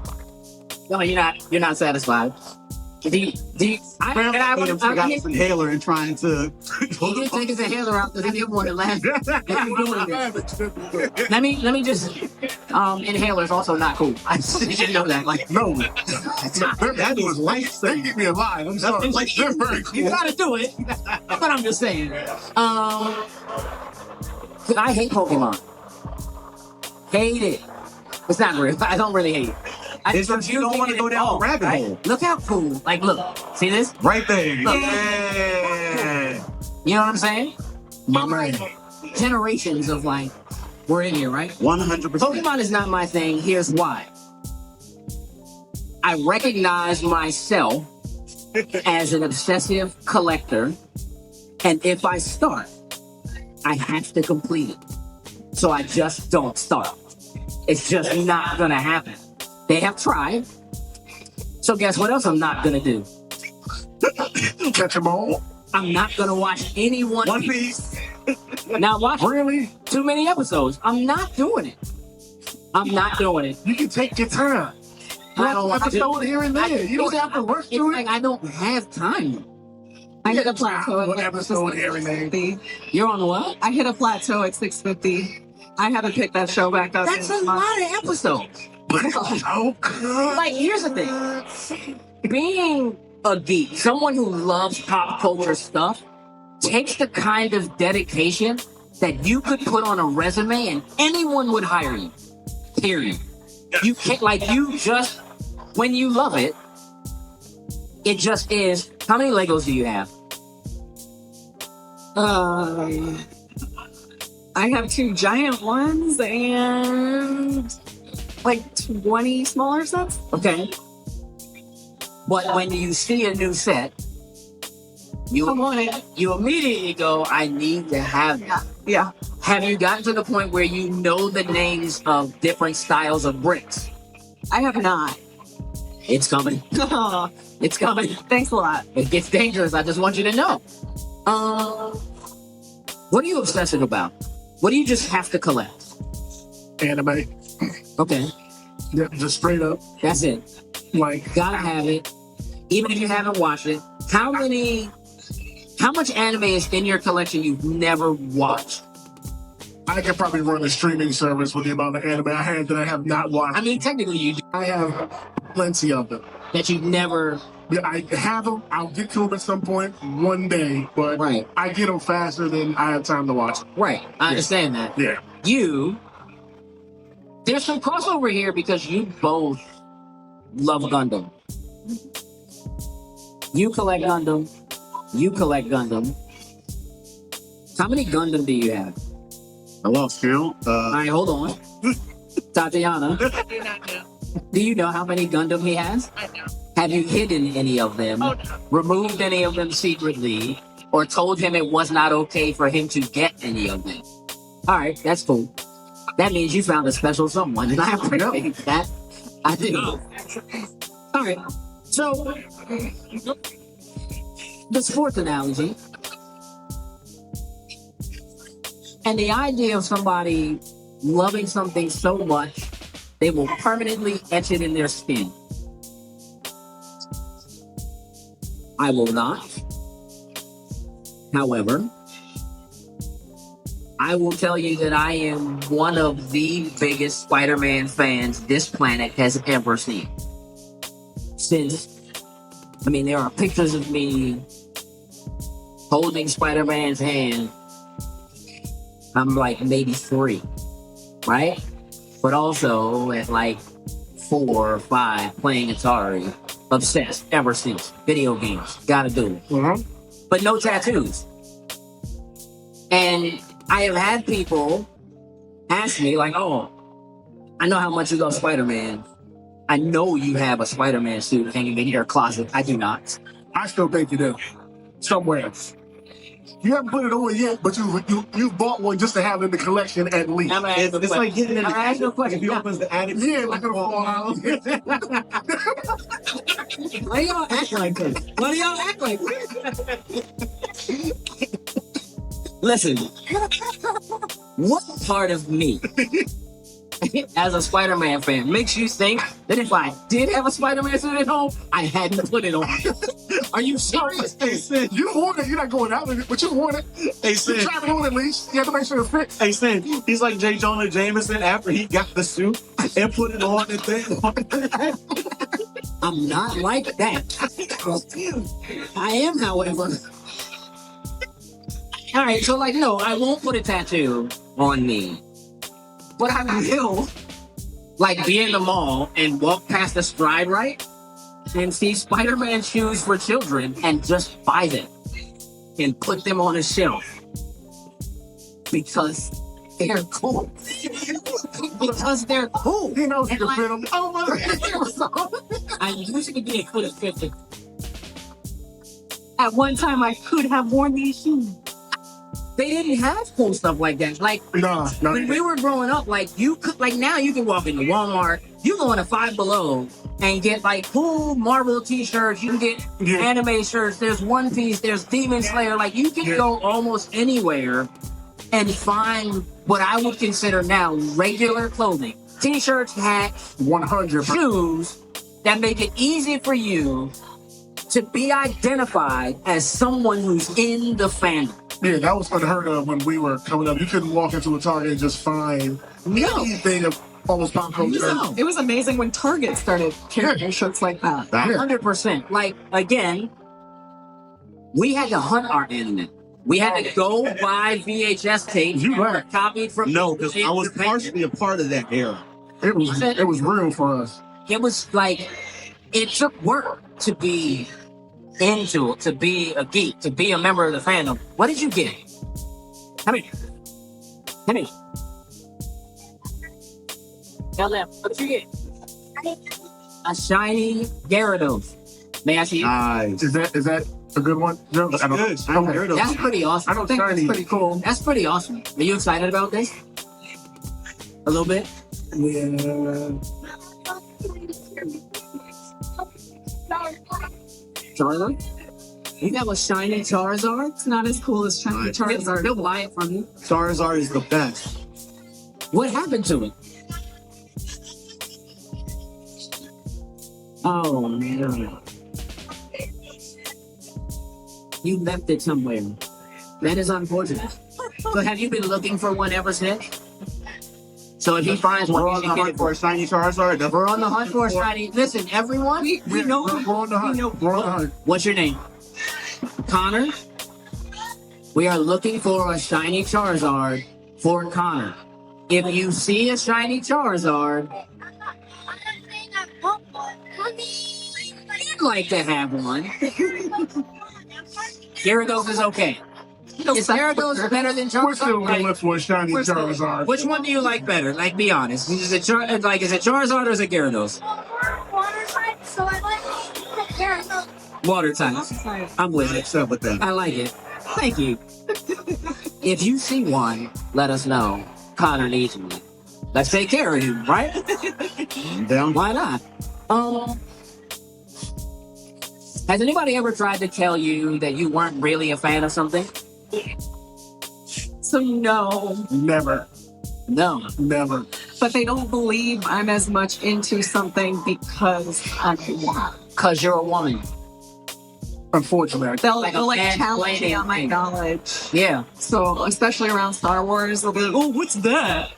No, you're not satisfied. Do you, I got his inhaler and trying to. he did take his inhaler out because he didn't want to laugh. Let me just inhaler is also not cool. I just didn't know that. Like No. That was life They saving. keep me alive. I'm sorry. like, They're very cool. you gotta do it. But I'm just saying. I hate Pokemon. Hate it. It's not real. I don't really hate it. It's just you don't want to go down a rabbit hole. Look how cool. Like, look. See this? Right there. Look. Yeah. You know what I'm saying? My man. Generations of like, we're in here, right? 100%. Pokemon is not my thing. Here's why. I recognize myself as an obsessive collector, and if I start, I have to complete it. So I just don't start. It's just not gonna happen. They have tried. So guess what else I'm not gonna do? Catch them all. I'm not gonna watch any One Piece. Now watch Really? too many episodes. I'm not doing it. I'm not doing it. You can take your time. I don't One want to. episode here and there. You don't have to rush It's through like it. I don't have time. I hit a plateau at One like episode here and there. 650. You're on what? I hit a plateau at 650. I haven't picked that show back up. That's a lot of episodes. But it's so good. Like, here's the thing. Being a geek, someone who loves pop culture stuff, takes the kind of dedication that you could put on a resume and anyone would hire you. Period. You can't, like, you just, when you love it, it just is. How many Legos do you have? I have 2 giant ones and like 20 smaller sets. Okay. But when you see a new set, I want it. you immediately go, I need to have that. Yeah. Have you gotten to the point where you know the names of different styles of bricks? I have not. It's coming. It's coming. Thanks a lot. It gets dangerous. I just want you to know. What are you obsessive about? What do you just have to collect? Anime. Okay, Yeah, just straight up. that's it. Like, Gotta have it. Even if you haven't watched it. How much anime is in your collection you've never watched? I could probably run a streaming service with the amount of anime I have that I have not watched. I mean, technically you do, I have plenty of them. that you've never. Yeah, I have them. I'll get to them at some point one day, but Right. I get them faster than I have time to watch them. Right, I understand that. Yeah. There's some crossover here because you both love Gundam. You collect Gundam. You collect Gundam. How many Gundam do you have? I lost count. All right, hold on. Tatiana, do you know how many Gundam he has? Have you hidden any of them, removed any of them secretly, or told him it was not okay for him to get any of them? All right, that's cool. That means you found a special someone, and I appreciate that. I do. All right, so the sports analogy and the idea of somebody loving something so much they will permanently etch it in their skin. I will not. However, I will tell you that I am one of the biggest Spider-Man fans this planet has ever seen. There are pictures of me holding Spider-Man's hand. I'm like maybe 3, right? But also at like 4 or 5 playing Atari. Obsessed ever since. Video games. Gotta do it. Mm-hmm. But no tattoos. And I have had people ask me, like, oh, I know how much you love Spider-Man. I know you have a Spider-Man suit hanging in your closet. I do not. I still think you do. Somewhere. You haven't put it on yet, but you bought one just to have in the collection at least. I'm gonna ask you a It's like getting in I'm gonna ask you a question. If he opens the attic, Yeah, like a fall out. Why y'all act like this? Why do y'all act like this? Listen, what part of me, as a Spider-Man fan, makes you think that if I did have a Spider-Man suit at home, I hadn't put it on? Are you serious? Hey, Sin. You want it. You're not going out with it, but you want it. Hey, You Sin. try it on at least. You have to make sure it fits. Hey, Sin. He's like J. Jonah Jameson after he got the suit and put it on and then. I'm not like that. I am, however. All right, so like, no, I won't put a tattoo on me, but I will, like, be in the mall and walk past the Stride Right and see Spider-Man shoes for children and just buy them and put them on a shelf because they're cool. Because they're cool. He knows he can And, fit them. Oh my I usually be a good at 50. At one time, I could have worn these shoes. they didn't have cool stuff like that. Like Nah, nah. when we were growing up, like you could, like now you can walk into Walmart, you go into Five Below and get like cool Marvel T-shirts. You can get anime shirts. There's One Piece. There's Demon Slayer. Like you can go almost anywhere and find what I would consider now regular clothing: T-shirts, hats, 100. shoes that make it easy for you to be identified as someone who's in the fandom. Yeah, that was unheard of when we were coming up. You couldn't walk into a Target and just find anything of almost pop culture. No. It was amazing when Target started carrying shirts like that. 100%. Like, again, we had to hunt our internet. We had to go buy VHS tapes. You right. Copied from No, because I was partially a part of that era. It was real for us. It was like, it took work to be into it, to be a geek, to be a member of the fandom. What did you get? Come here. Come here. Tell them, what did you get? A shiny Gyarados. May I see you? Nice. Is that a good one? No, That's I don't- good. Shiny okay. Gyarados. That's pretty awesome. I don't think shiny. that's pretty cool. That's pretty awesome. Are you excited about this? A little bit? Yeah. Charizard? You have a shiny Charizard? It's not as cool as shiny Charizard. They'll buy it from you. Charizard is the best. What happened to it? Oh no. You left it somewhere. That is unfortunate. So have you been looking for one ever since? So if he finds one, We're you on should the get hunt it for a shiny Charizard. We're on the hunt for a shiny. Listen, everyone, We know. We're on the hunt. We're on the hunt. what's your name? Connor? We are looking for a shiny Charizard for Connor. If you see a shiny Charizard, you'd like to have one. Gyarados is okay. Is Gyarados better than We're still Charizard? gonna look for a shiny Charizard. Which one do you like better? Like, be honest. Is it Charizard or is it Gyarados? Water type, so I like the caramel. Water types. I'm with it. Except with that. I like it. Thank you. If you see one, let us know. Connor needs one. Let's take care of him, right? Down. Why not? Has anybody ever tried to tell you that you weren't really a fan of something? So no, Never. No. Never. but they don't believe I'm as much into something because I'm a woman. Because you're a woman. Unfortunately. They'll Like a like fan challenge me blaming on my thing. knowledge. Yeah. So especially around Star Wars, they'll be like, "Oh, what's that?"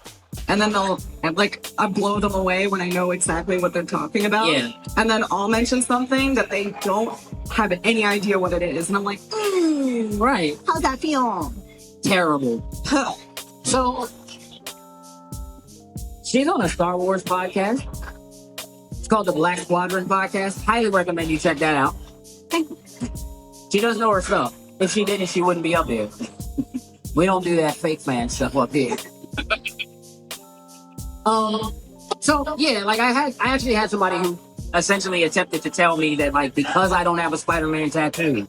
And then I blow them away when I know exactly what they're talking about. Yeah. And then I'll mention something that they don't have any idea what it is, and I'm like, Right. "How's that feel?" Terrible. So, she's on a Star Wars podcast. It's called the Black Squadron Podcast. Highly recommend you check that out. She does know her stuff. If she didn't, she wouldn't be up here. We don't do that fake fan stuff up here. So yeah, like I actually had somebody who essentially attempted to tell me that like because I don't have a Spider-Man tattoo,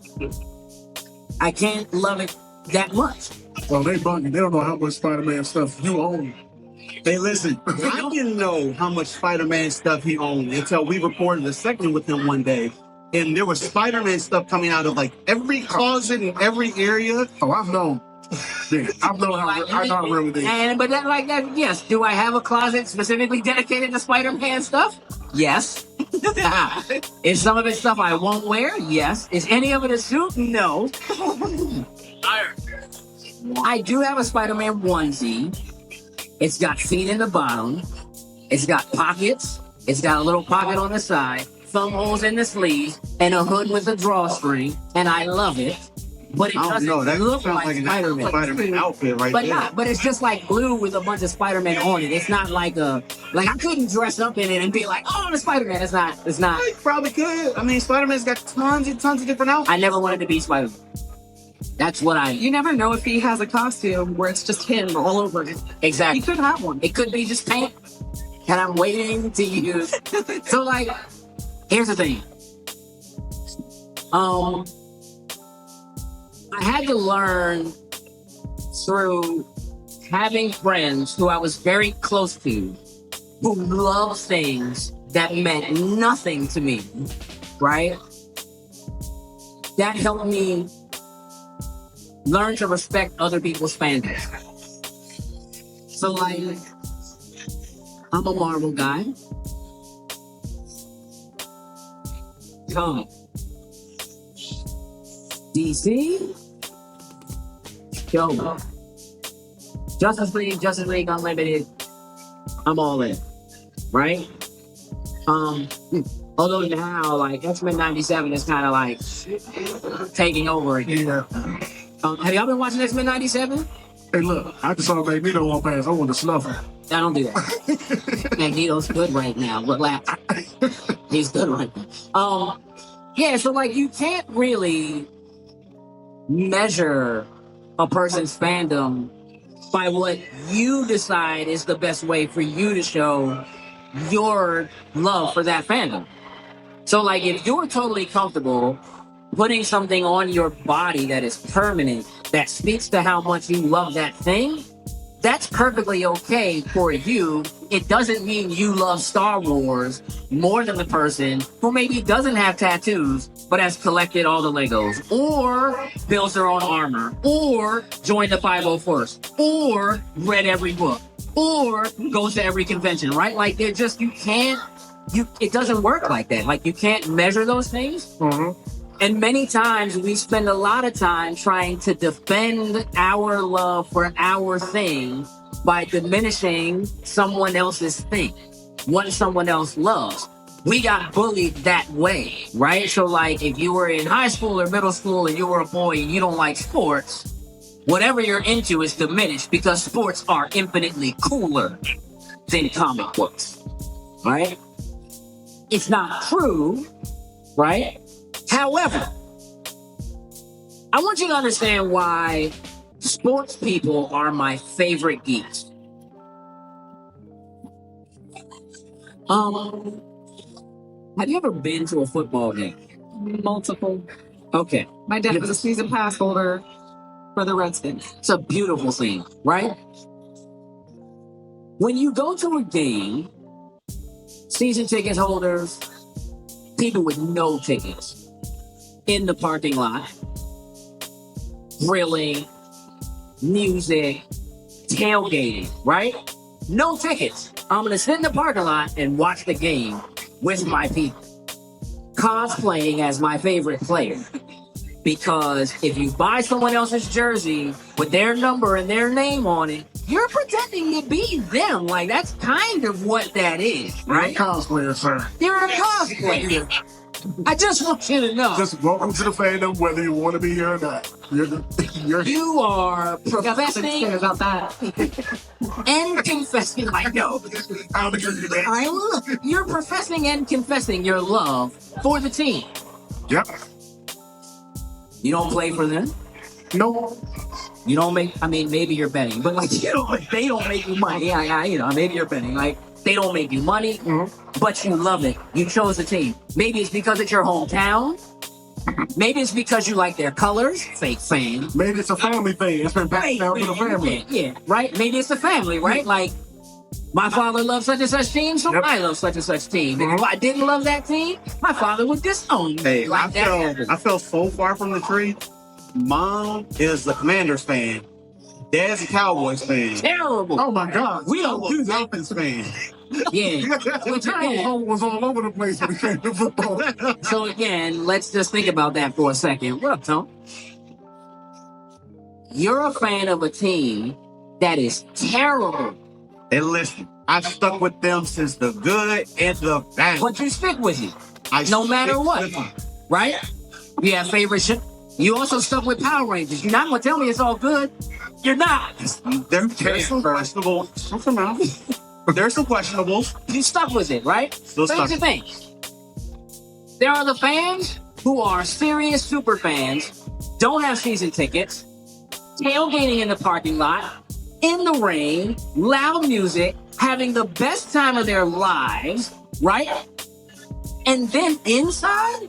I can't love it that much. Well, they bugging. They don't know how much Spider-Man stuff you own. Hey, listen, I didn't know how much Spider-Man stuff he owned until we recorded a segment with him one day. And there was Spider-Man stuff coming out of like every closet in every area. Oh, I've known. Yeah, I've known how really they. And but that like that, yes. Do I have a closet specifically dedicated to Spider-Man stuff? Yes. Is some of it stuff I won't wear? Yes. Is any of it a suit? No. I do have a Spider-Man onesie. It's got feet in the bottom. It's got pockets. It's got a little pocket on the side, thumb holes in the sleeves, and a hood with a drawstring. And I love it. But it I don't doesn't know. That look sounds like an Spider-Man. Spider-Man outfit right But there. not. But it's just like blue with a bunch of Spider-Man on it. It's not like I couldn't dress up in it and be like, oh, I'm a Spider-Man. It's not. You probably could. I mean, Spider-Man's got tons and tons of different outfits. I never wanted to be Spider-Man. That's what I You never know if he has a costume where it's just him all over it. He exactly. could have one. It could be just paint, and I'm waiting to use. So like, here's the thing. I had to learn through having friends who I was very close to who loved things that meant nothing to me, right? That helped me learn to respect other people's fandoms. So, like, I'm a Marvel guy. Comic. DC. Yo. Justice League Unlimited. I'm all in. Right? Although now, like, X-Men 97 is kind of like taking over again. Yeah. Have y'all been watching X-Men 97? Hey, look, I just saw Magneto walk past. I want to snuff him. I don't do that. Magneto's good right now. Look, laugh. He's good right now. Yeah, so like you can't really measure a person's fandom by what you decide is the best way for you to show your love for that fandom. So like if you're totally comfortable putting something on your body that is permanent, that speaks to how much you love that thing, that's perfectly okay for you. It doesn't mean you love Star Wars more than the person who maybe doesn't have tattoos, but has collected all the Legos, or builds their own armor, or joined the 501st, or read every book, or goes to every convention, right? Like they're just, it doesn't work like that. Like you can't measure those things. Mm-hmm. And many times we spend a lot of time trying to defend our love for our thing by diminishing someone else's thing, what someone else loves. We got bullied that way, right? So like if you were in high school or middle school and you were a boy and you don't like sports, whatever you're into is diminished because sports are infinitely cooler than comic books, right? It's not true, right? However, I want you to understand why sports people are my favorite geeks. Have you ever been to a football game? Multiple. Okay. My dad was a season pass holder for the Redskins. It's a beautiful thing, right? When you go to a game, season ticket holders, people with no tickets, in the parking lot, grilling, music, tailgating, right? No tickets. I'm gonna sit in the parking lot and watch the game with my people, cosplaying as my favorite player. Because if you buy someone else's jersey with their number and their name on it, you're pretending to be them. Like that's kind of what that is, right? You're a cosplayer, sir. You're a cosplayer. I just want you to know. Just welcome to the fandom, whether you want to be here or not. You are professing About that. and confessing. I know. You're professing and confessing your love for the team. Yep. You don't play for them. No. You don't make. I mean, maybe you're betting, but like they don't make you money. Maybe you're betting. Like they don't make you money, but you love it. You chose the team. Maybe it's because it's your hometown. Maybe it's because you like their colors. Fake fan. Maybe it's a family thing. It's been passed down to the family. Yeah, right. Maybe it's a family, right? Like my father loves such and such team, so I love such and such team. And if I didn't love that team, my father would disown me. Hey, like I fell so far from the tree. Mom is the Commanders fan. Dad's a Cowboys fan. Terrible. Oh my God. We don't do that. Dolphins fan. Yeah. The home was all over the place when it came to football. So again, let's just think about that for a second. What up, Tom? You're a fan of a team that is terrible. And listen, I've stuck with them since the good and the bad. But you stick with it. I No matter stick what. with them. Right? You have favorite shit. You also stuck with Power Rangers. You're not going to tell me it's all good. You're not. There's some questionables. There's some questionables. You stuck with it, right? Still So here's the stuck. thing. There are the fans who are serious super fans, don't have season tickets, tailgating in the parking lot, in the rain, loud music, having the best time of their lives, right? And then inside,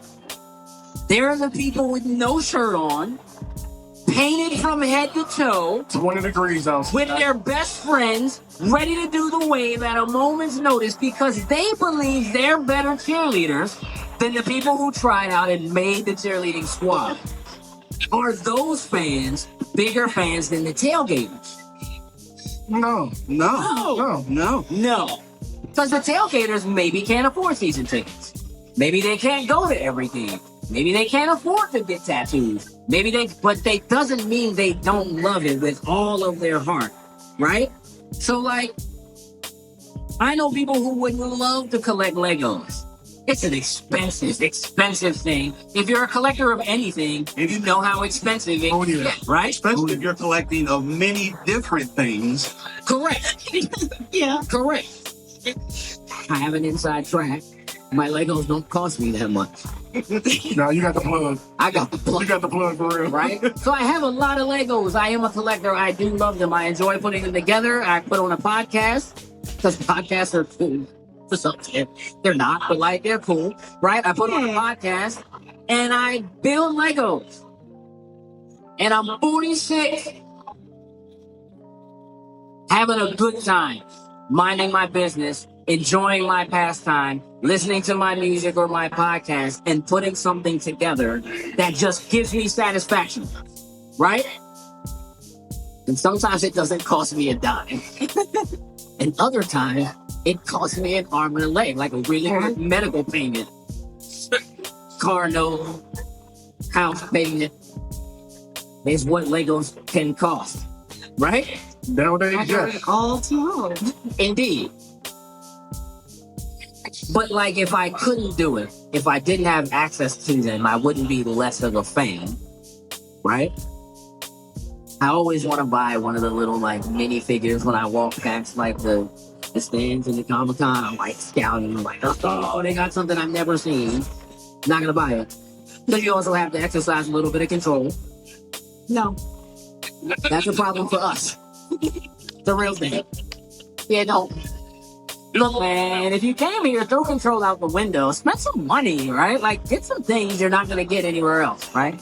there are the people with no shirt on, painted from head to toe, 20 degrees outside. with their best friends, ready to do the wave at a moment's notice because they believe they're better cheerleaders than the people who tried out and made the cheerleading squad. Are those fans bigger fans than the tailgaters? No. No. Because the tailgaters maybe can't afford season tickets. Maybe they can't go to every game. Maybe they can't afford to get tattoos. But that doesn't mean they don't love it with all of their heart, right? So, like, I know people who would love to collect Legos. It's an expensive thing. If you're a collector of anything, you know how expensive it is, right? Especially if you're collecting of many different things. Correct. Yeah, correct. I have an inside track. My Legos don't cost me that much. No, you got the plug. I got the plug. You got the plug for real. Right? So I have a lot of Legos. I am a collector. I do love them. I enjoy putting them together. I put on a podcast because podcasts are cool. For something. They're not, but like they're cool. Right? I put on a podcast and I build Legos. And I'm 46. Having a good time. Minding my business. Enjoying my pastime, listening to my music or my podcast, and putting something together that just gives me satisfaction, right? And sometimes it does't cost me a dime. And other times, it costs me an arm and a leg, like a really good medical payment. Car note, house payment is what Legos can cost, right? Nowadays, I got it all tomorrow. Indeed. But like, if I couldn't do it, if I didn't have access to them, I wouldn't be less of a fan, right? I always want to buy one of the little like mini figures when I walk past like the stands in the Comic-Con. I'm like scouting, I'm like, oh, they got something I've never seen. Not gonna buy it. But you also have to exercise a little bit of control. No. That's a problem for us. The real thing. Yeah, don't. Look, man, if you came here, throw control out the window. Spend some money, right? Like, get some things you're not going to get anywhere else, right?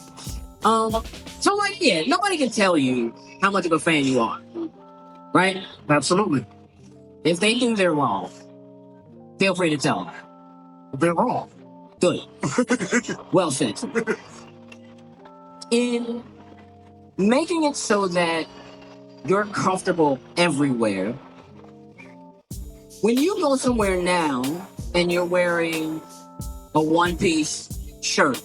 So, like, yeah, nobody can tell you how much of a fan you are, right? Absolutely. If they do, they're wrong. Feel free to tell them. They're wrong. Good. Well said. In making it so that you're comfortable everywhere, when you go somewhere now and you're wearing a one-piece shirt,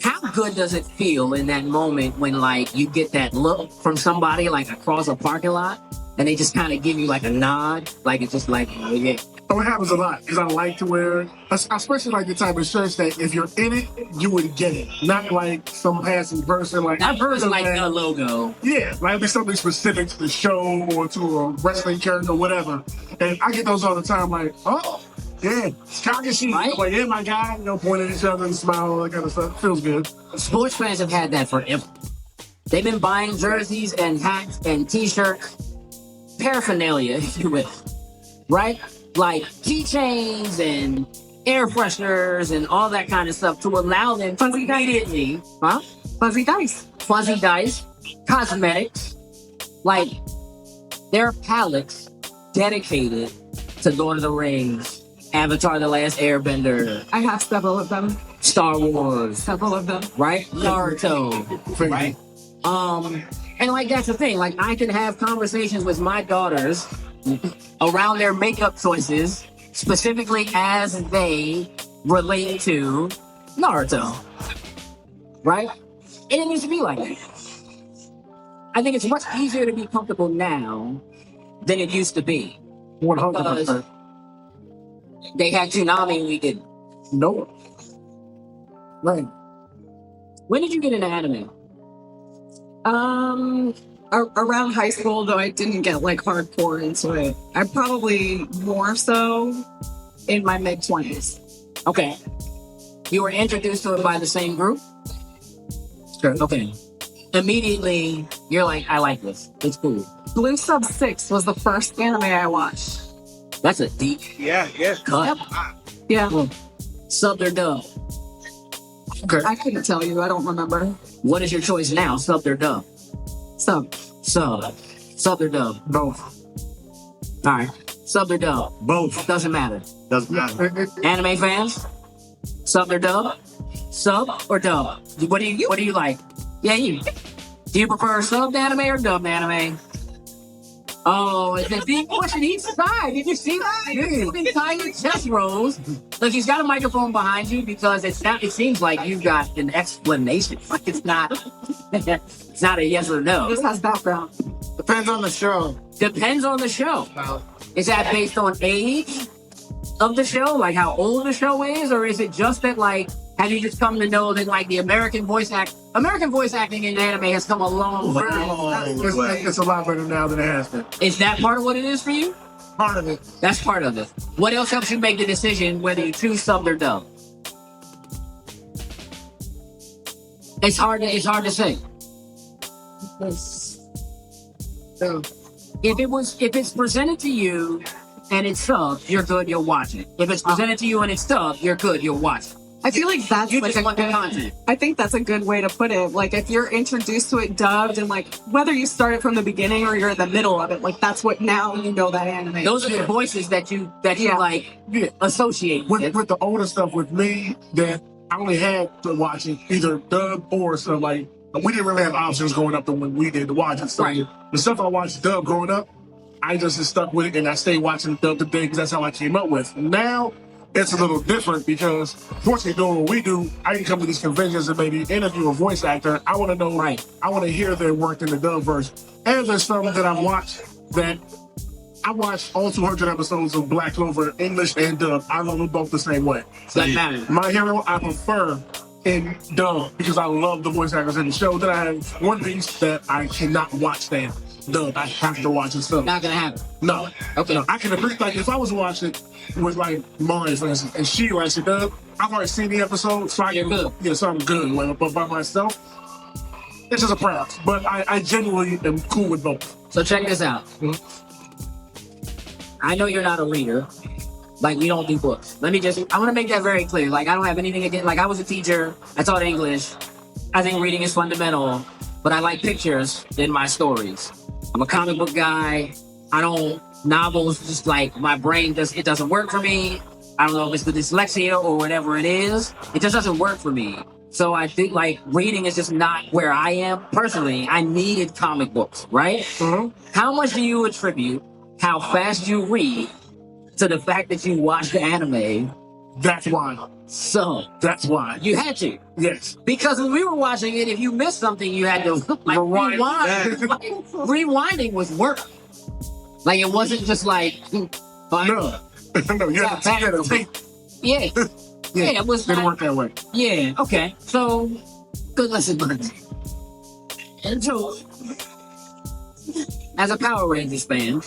how good does it feel in that moment when, like, you get that look from somebody, like, across a parking lot, and they just kind of give you, like, a nod? Like, it's just like, oh, yeah. Oh, it happens a lot because I like to wear, especially like the type of shirts that if you're in it, you would get it. Not like some passing person. Like That I've heard person, of like, that. the logo. Yeah, like it'd be something specific to the show or to a wrestling character or whatever. And I get those all the time. Like, oh, yeah, it's Kakashi. Right? Like, yeah, my guy. You know, point at each other and smile, all that kind of stuff. Feels good. Sports fans have had that forever. They've been buying jerseys and hats and t-shirts, paraphernalia, if you will, right? Like keychains and air fresheners and all that kind of stuff to allow them to immediately, Fuzzy dice. fuzzy dice, cosmetics, like their palettes dedicated to Lord of the Rings, Avatar: The Last Airbender, I have several of them. Star Wars, Several of them. right? Naruto, right? And like that's the thing. Like I can have conversations with my daughters around their makeup choices, specifically as they relate to Naruto, right? And it needs to be like that. I think it's much easier to be comfortable now than it used to be. 100%. They had Tsunami and we didn't. Nope. Right. When did you get into anime? Around high school, though I didn't get like hardcore into it. I probably more so in my mid-20s. Okay. You were introduced to it by the same group? Okay. Immediately, you're like, I like this. It's cool. Blue Sub 6 was the first anime I watched. That's a deep Yeah. cut. Yeah. Sub or dub? Okay. I couldn't tell you. I don't remember. What is your choice now? Subbed or dubbed? So, Sub. Subbed or dubbed? Both. All right. Subbed or dubbed? Both. Doesn't matter. Doesn't matter. Anime fans? Sub or dub? Sub or dub? What do you like? Yeah, you. Do you prefer subbed anime or dubbed anime? Oh, it's a big pushing each side. Did you see that? You're big tiny chest rolls. Look, he's got a microphone behind you because it seems like you've got an explanation. Like it's not a yes or no. this has background. Depends on the show. Depends on the show. Is that based on age of the show, like how old the show is, or is it just that like have you just come to know that like the American voice acting in anime has come a long way? It's a lot better now than it has been. Is that part of what it is for you? Part of it. That's part of it. What else helps you make the decision whether you choose subbed or dubbed? It's hard to say. Yeah. If it's presented to you and it's subbed, you're good, you'll watch it. If it's presented to you and it's dubbed, you're good, you'll watch it. I feel like that's You like just a want the good, content. I think that's a good way to put it. Like if you're introduced to it dubbed and like whether you started from the beginning or you're in the middle of it, like that's what now you know that anime. Those are the voices that you Yeah. like associate with. With the older stuff with me, that I only had to watch it either dub or so like we didn't really have options growing up when we did to watch it. So Right. the stuff I watched dub growing up, I just stuck with it and I stayed watching dub today because that's how I came up with. Now it's a little different because fortunately doing what we do, I can come to these conventions and maybe interview a voice actor. I want to know, Right. I want to hear their work in the dub version. And there's some that I've watched that I watched all 200 episodes of Black Clover, English and dub. I love them both the same way. Doesn't matter. My Hero, I prefer in dub because I love the voice actors in the show. Then I have One Piece that I cannot watch that dub. I have to watch it sub. Not gonna happen. No. Okay. No, I can agree. Like, if I was watching it with, like, Mari, for instance, and she likes it dub, I've already seen the episode, so I You're can, good. yeah, so I'm good. But by myself, it's just a preference. But I genuinely am cool with both. So check this out. I know you're not a reader. Like, we don't do books. I want to make that very clear. Like, I don't have anything against, like, I was a teacher. I taught English. I think reading is fundamental, but I like pictures in my stories. I'm a comic book guy. Novels, just like, my brain it doesn't work for me. I don't know if it's the dyslexia or whatever it is. It just doesn't work for me. So I think, like, reading is just not where I am. Personally, I needed comic books, right? How much do you attribute how fast you read to the fact that you watch the anime? That's why. So That's why. you had to, Yes. because when we were watching it, if you missed something, you had to like rewind. Like, rewinding was work. Like it wasn't just like No. No, you have to take it. Take. yeah, yeah. It was Didn't like, work that way. yeah. Okay, so good lesson learned. And so, as a Power Rangers fan,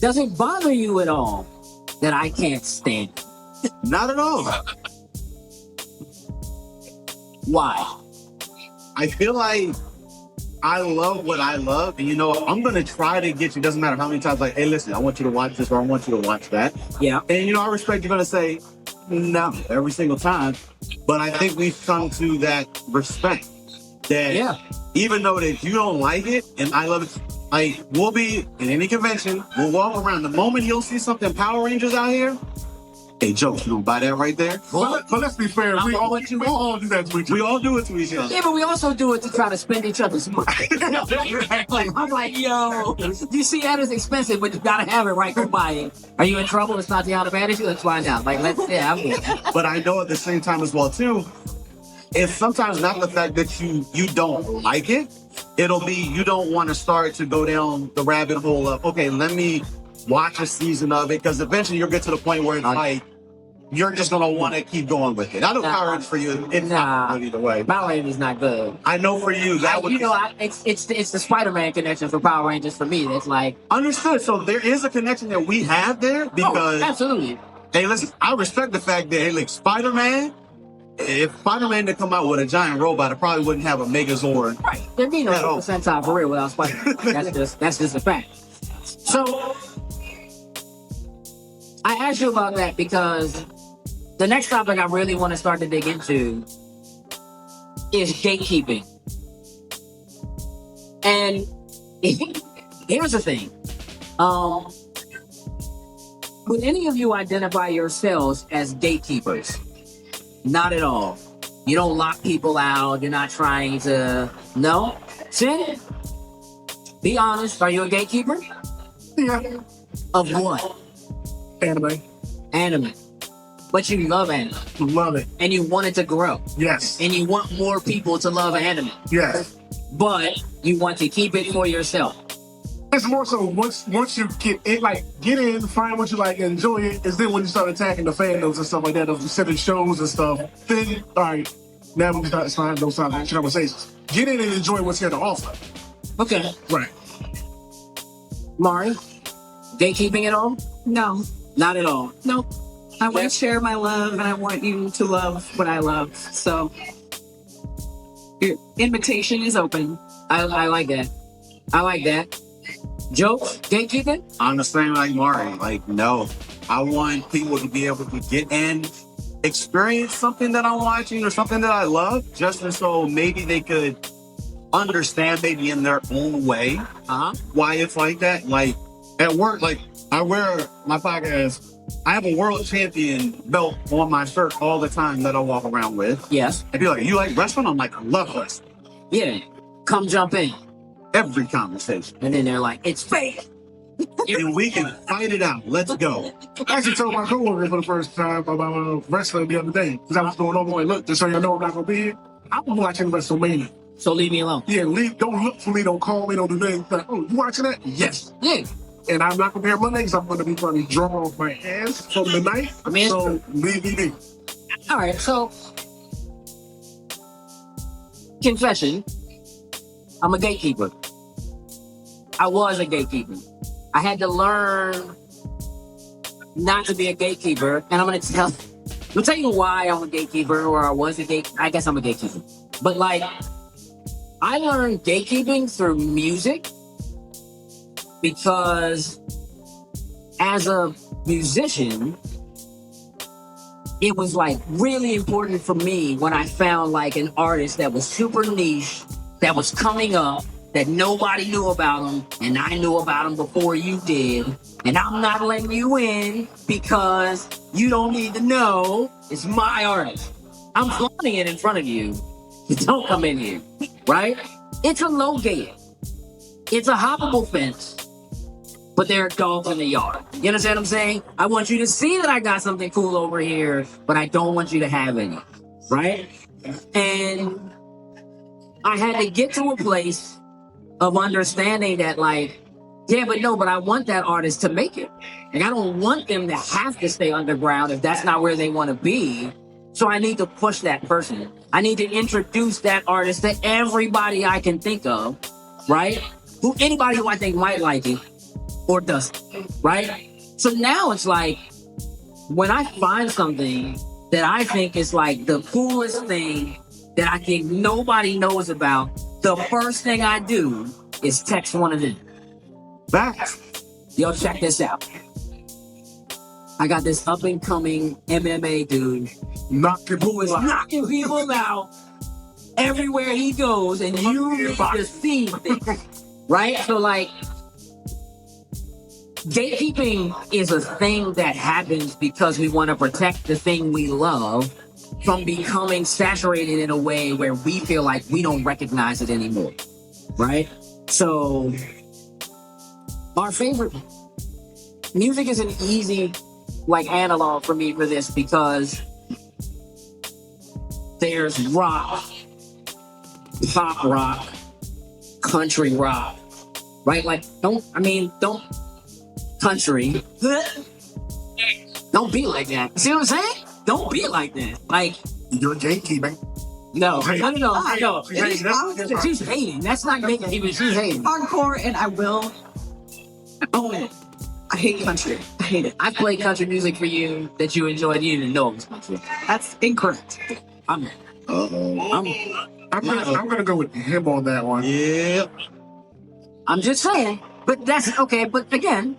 does it bother you at all that I can't stand it? Not at all. Why? I feel like I love what I love, and I'm gonna try to get you. Doesn't matter how many times. Like, hey, listen, I want you to watch this, or I want you to watch that. Yeah. And I respect you're gonna say no every single time, but I think we've come to that respect that Yeah. even though that you don't like it and I love it, like we'll be in any convention, we'll walk around. The moment you'll see something Power Rangers out here, hey, Joe, you don't buy that right there. But let's be fair. I'm We all what you we all do that to each other. We all do it to each other. Yeah, but we also do it to try to spend each other's money. I'm like, yo, you see that is expensive, but you gotta have it right to buy it. Are you in trouble? It's not the out of attitude. Let's find out. Like, I'm good. But I know at the same time as well too, it's sometimes not the fact that you don't like it. It'll be you don't want to start to go down the rabbit hole of, okay, let me watch a season of it, because eventually you'll get to the point where it's like you're just gonna want to keep going with it. I know Power Rangers for you, it's not good either way. Power Rangers not good. I know for you that would It's the Spider-Man connection for Power Rangers for me. That's like, understood. So there is a connection that we have there because absolutely. hey, listen, I respect the fact that, hey, like Spider-Man, if Spider-Man did come out with a giant robot, it probably wouldn't have a Megazord. Right. There'd be no At all. Super Sentai for real without Spider-Man. That's just a fact. So, I asked you about that because the next topic I really want to start to dig into is gatekeeping. And here's the thing. Would any of you identify yourselves as gatekeepers? Not at all. You don't lock people out. You're not trying to... No? Sin? Be honest. Are you a gatekeeper? Yeah. Of what? Anime. Anime. But you love anime. Love it. And you want it to grow. Yes. And you want more people to love anime. Yes. But you want to keep it for yourself. It's more so once you get in, get in, find what you like, enjoy it. Is then when you start attacking the fandoms and stuff like that, of certain shows and stuff. Then, all right, now we start starting those conversations. Get in and enjoy what's here to offer. Okay. Right. Mari, gatekeeping at all? No, Not at all. nope. I want to share my love, and I want you to love what I love. So, your invitation is open. I like that. I like that. Joe, gatekeeping? I'm the same like Mari. Like, no. I want people to be able to get in, experience something that I'm watching or something that I love, just so maybe they could understand maybe in their own way why it's like that. Like, at work, like, I wear my podcast. I have a world champion belt on my shirt all the time that I walk around with. Yes. And be like, you like wrestling? I'm like, I love wrestling. Yeah. Come jump in. Every conversation. And then they're like, it's fake. And we can fight it out. Let's go. I actually told my coworker for the first time about wrestling the other day. Because I was going over like, look, just so you know I'm not going to be here. I'm watching WrestleMania. So leave me alone. Yeah, don't look for me, don't call me, don't do nothing. Like, oh, you watching that? Yes. Yeah. And I'm not going to be here Monday because I'm going to be trying to draw off my ass from the night. I mean, so leave me be. All right, so confession, I'm a gatekeeper. I was a gatekeeper. I had to learn not to be a gatekeeper, and I'm gonna tell you why I'm a gatekeeper, or I was a gatekeeper. I guess I'm a gatekeeper. But like, I learned gatekeeping through music because as a musician, it was like really important for me when I found like an artist that was super niche, that was coming up, that nobody knew about them, and I knew about them before you did. And I'm not letting you in because you don't need to know. It's my artist. I'm flaunting it in front of you. Don't come in here, right? It's a low gate. It's a hoppable fence, but there are dogs in the yard. You understand what I'm saying? I want you to see that I got something cool over here, but I don't want you to have any, right? And I had to get to a place of understanding that, like, yeah, but I want that artist to make it. And I don't want them to have to stay underground if that's not where they want to be. So I need to push that person. I need to introduce that artist to everybody I can think of, right? Anybody who I think might like it or doesn't, right? So now it's like, when I find something that I think is like the coolest thing that I think nobody knows about, the first thing I do is text one of them. Back. Yo, check this out. I got this up and coming MMA dude who is knocking people out everywhere he goes, and you need to see this, right? So like, gatekeeping is a thing that happens because we want to protect the thing we love from becoming saturated in a way where we feel like we don't recognize it anymore, right? So our favorite music is an easy like analog for me for this, because there's rock, pop rock, country rock, right? Like, don't country. Don't be like that. See what I'm saying? Don't be like that. Like, You're gatekeeping. no. Hey, She's hating. That's not gatekeeping. She's hating. Hardcore, and I will own it. I hate country. I hate it. I played country music for you that you enjoyed. You didn't know it was country. That's incorrect. I'm gonna go with him on that one. Yeah. just saying. But that's okay. But again,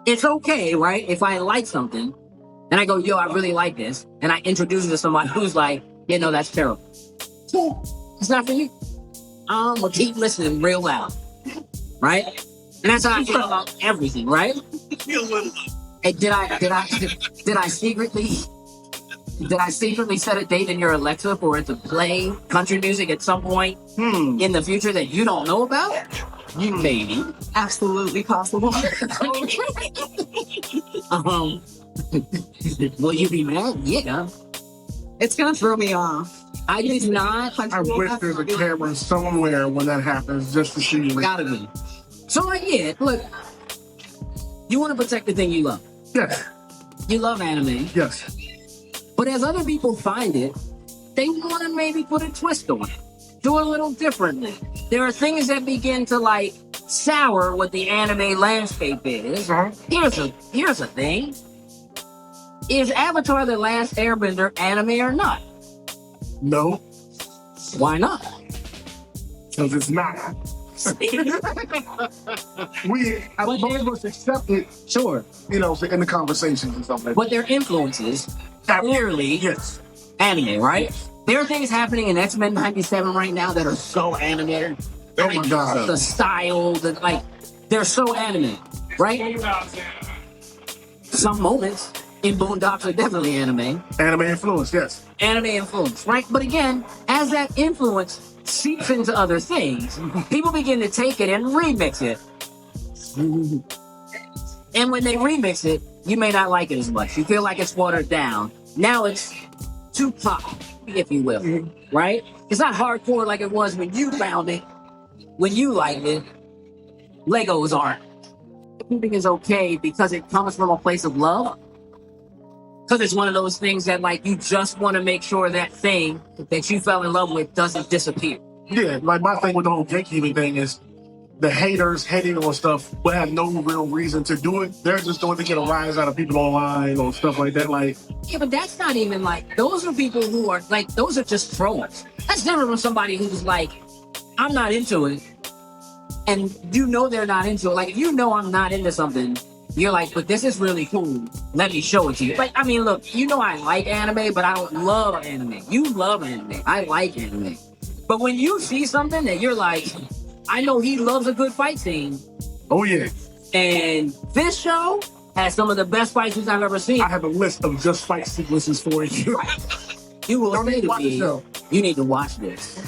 It's okay, right? If I like something and I go, yo, I really like this, and I introduce it to somebody who's like, yeah, no, that's terrible. It's not for you. I'm gonna keep listening real loud, right? And that's how I feel about everything, right? Hey, did I secretly set a date in your Alexa for it to play country music at some point in the future that you don't know about? You maybe. Absolutely possible. Will you be mad? Yeah. It's gonna throw me off. I did not. I wish there's a camera somewhere when that happens just to see you. Gotta be. So like, yeah, look. You want to protect the thing you love. Yes. You love anime. Yes. But as other people find it, they want to maybe put a twist on it. Do a little differently. There are things that begin to like sour what the anime landscape is. Here's a thing. Is Avatar the Last Airbender anime or not? No. Why not? Because it's not. Most of us accept it, Sure. in the conversations and stuff like that. But their influences clearly Yes. anime, right? There are things happening in X-Men 97 right now that are so animated. Oh my God. The style, they're so animated, right? Some moments in Boondocks are definitely anime. Anime influence, yes. Anime influence, right? But again, as that influence seeps into other things, people begin to take it and remix it. And when they remix it, you may not like it as much. You feel like it's watered down. Now it's too pop, if you will, right? It's not hardcore like it was when you found it, when you liked it. Legos aren't. Everything is okay because it comes from a place of love. Because it's one of those things that, like, you just want to make sure that thing that you fell in love with doesn't disappear. Yeah, like my thing with the whole gatekeeping thing is the haters hating on stuff but have no real reason to do it. They're just doing it to get a rise out of people online or stuff like that. Like, Yeah, but that's not even like, those are people who are like, those are just trolls. That's different from somebody who's like, I'm not into it. And you know they're not into it. Like, if you know I'm not into something, you're like, but this is really cool. Let me show it to you. Like, I mean, look, you know I like anime, but I don't love anime. You love anime. I like anime. But when you see something that you're like, I know he loves a good fight scene. oh yeah, And this show has some of the best fight scenes I've ever seen. I have a list of just fight sequences for you. You will Don't say need to to watch the me, show. you need to watch this.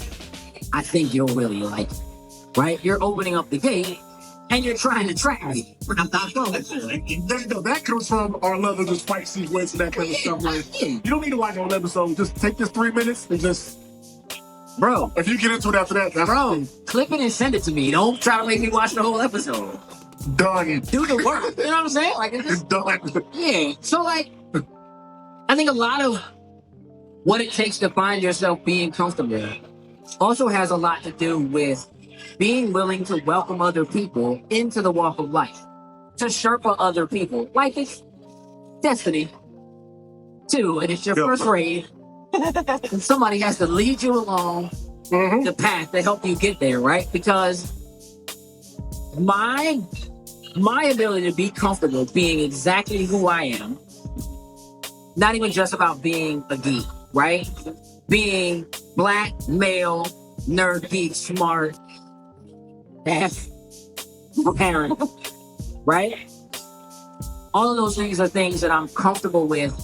I think you'll really like it. Right? You're opening up the gate and you're trying to track me. I'm not going. That comes from our love of just fight sequence and that kind of stuff. Like, you don't need to watch the whole episode. Just take this 3 minutes and just, Bro, if you get into it after that, that's clip it and send it to me. Don't try to make me watch the whole episode. done. Do the work. You know what I'm saying? Like, it's It's just, done. yeah. So, like, I think a lot of what it takes to find yourself being comfortable also has a lot to do with being willing to welcome other people into the walk of life, to Sherpa other people. Like, it's Destiny 2, and it's your first raid, and somebody has to lead you along the path to help you get there, right? Because my ability to be comfortable being exactly who I am, not even just about being a geek, right? Being black, male, nerd, geek, smart, half parent, right? All of those things are things that I'm comfortable with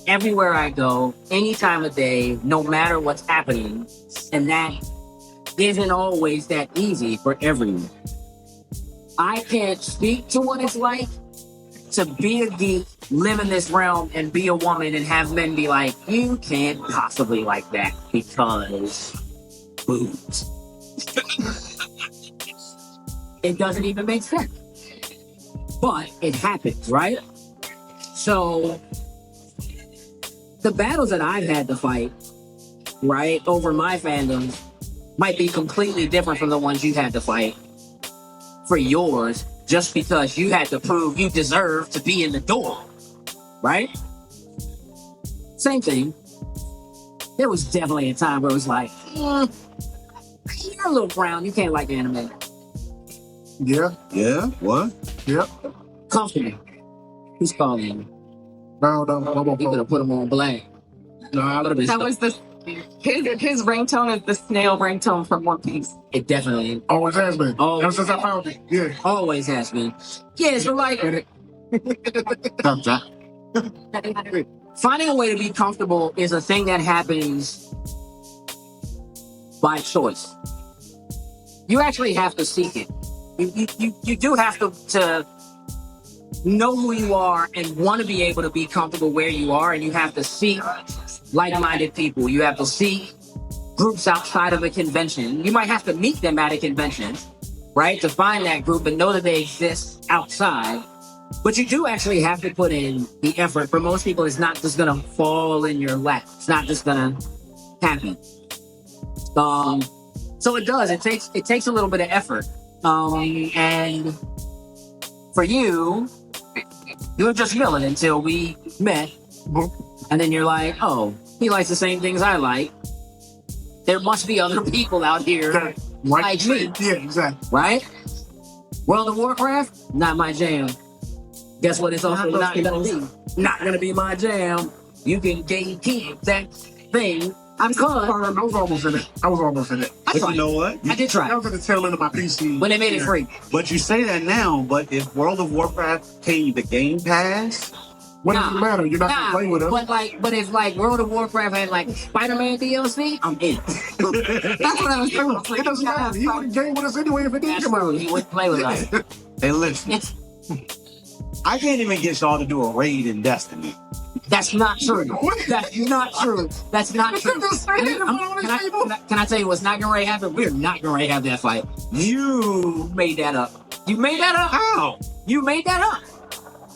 everywhere I go, any time of day, no matter what's happening. And that isn't always that easy for everyone. I can't speak to what it's like to be a geek, live in this realm, and be a woman and have men be like, you can't possibly like that because boobs. It doesn't even make sense. But it happens, right? So the battles that I've had to fight, right, over my fandoms might be completely different from the ones you had to fight for yours, just because you had to prove you deserve to be in the door, right? Same thing. There was definitely a time where it was like, you're a little brown, you can't like anime. Yeah, Yeah? What? yeah. Comfortable. Who's calling you? No, You could have put him on blast. No, I would have been. That was his ringtone is the snail ringtone from One Piece. It definitely always has been. Oh. Ever since I found it. Yeah. always has been. Yeah, so like, finding a way to be comfortable is a thing that happens by choice. You actually have to seek it. You do have to know who you are and want to be able to be comfortable where you are, and you have to seek like-minded people. You have to seek groups outside of a convention. You might have to meet them at a convention, right, to find that group and know that they exist outside. But you do actually have to put in the effort. For most people, it's not just gonna fall in your lap. It's not just gonna happen. So it does. It takes a little bit of effort. And for you were just milling until we met, and then you're like, oh, he likes the same things I like. There must be other people out here like me. Yeah, exactly. Right? World of Warcraft, not my jam. Guess what? It's also not gonna be my jam. You can gatekeep that thing. I was almost in it. But you know what? I did try I was at the tail end of my PC. when they made it free. But you say that now, but if World of Warcraft came to Game Pass, What does it matter? You're not gonna play with them. But if like World of Warcraft had like Spider-Man DLC, I'm in. That's what I was doing. It doesn't matter. He wouldn't game with us anyway if it didn't come out. He wouldn't play with us. hey, listen, It's, I can't even get y'all to do a raid in Destiny. that's not true. That's not true. That's not true. Can I tell you what's not gonna happen? We're not gonna have that fight. You made that up. You made that up. How? You made that up.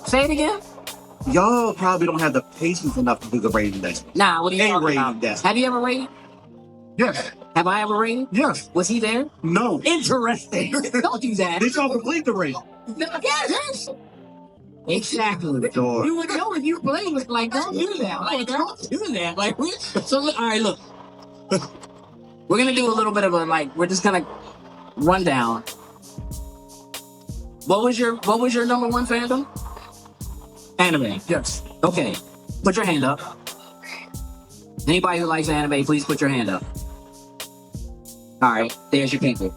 Say it again. Y'all probably don't have the patience enough to do the raid in Destiny. Nah, what are you Ain't talking raiding about? Destiny. Have you ever raided? Yes. Have I ever raided? Yes. Was he there? No. Interesting. Don't do that. Did y'all complete the raid? Yes. Exactly. Sure. You would know if you played with like, don't do that. Like, don't do that. Like, so all right, look. We're gonna do a little bit of a we're just gonna run down. What was your number one fandom? Anime. Yes. Okay. Put your hand up. Anybody who likes anime, please put your hand up. All right, there's your people.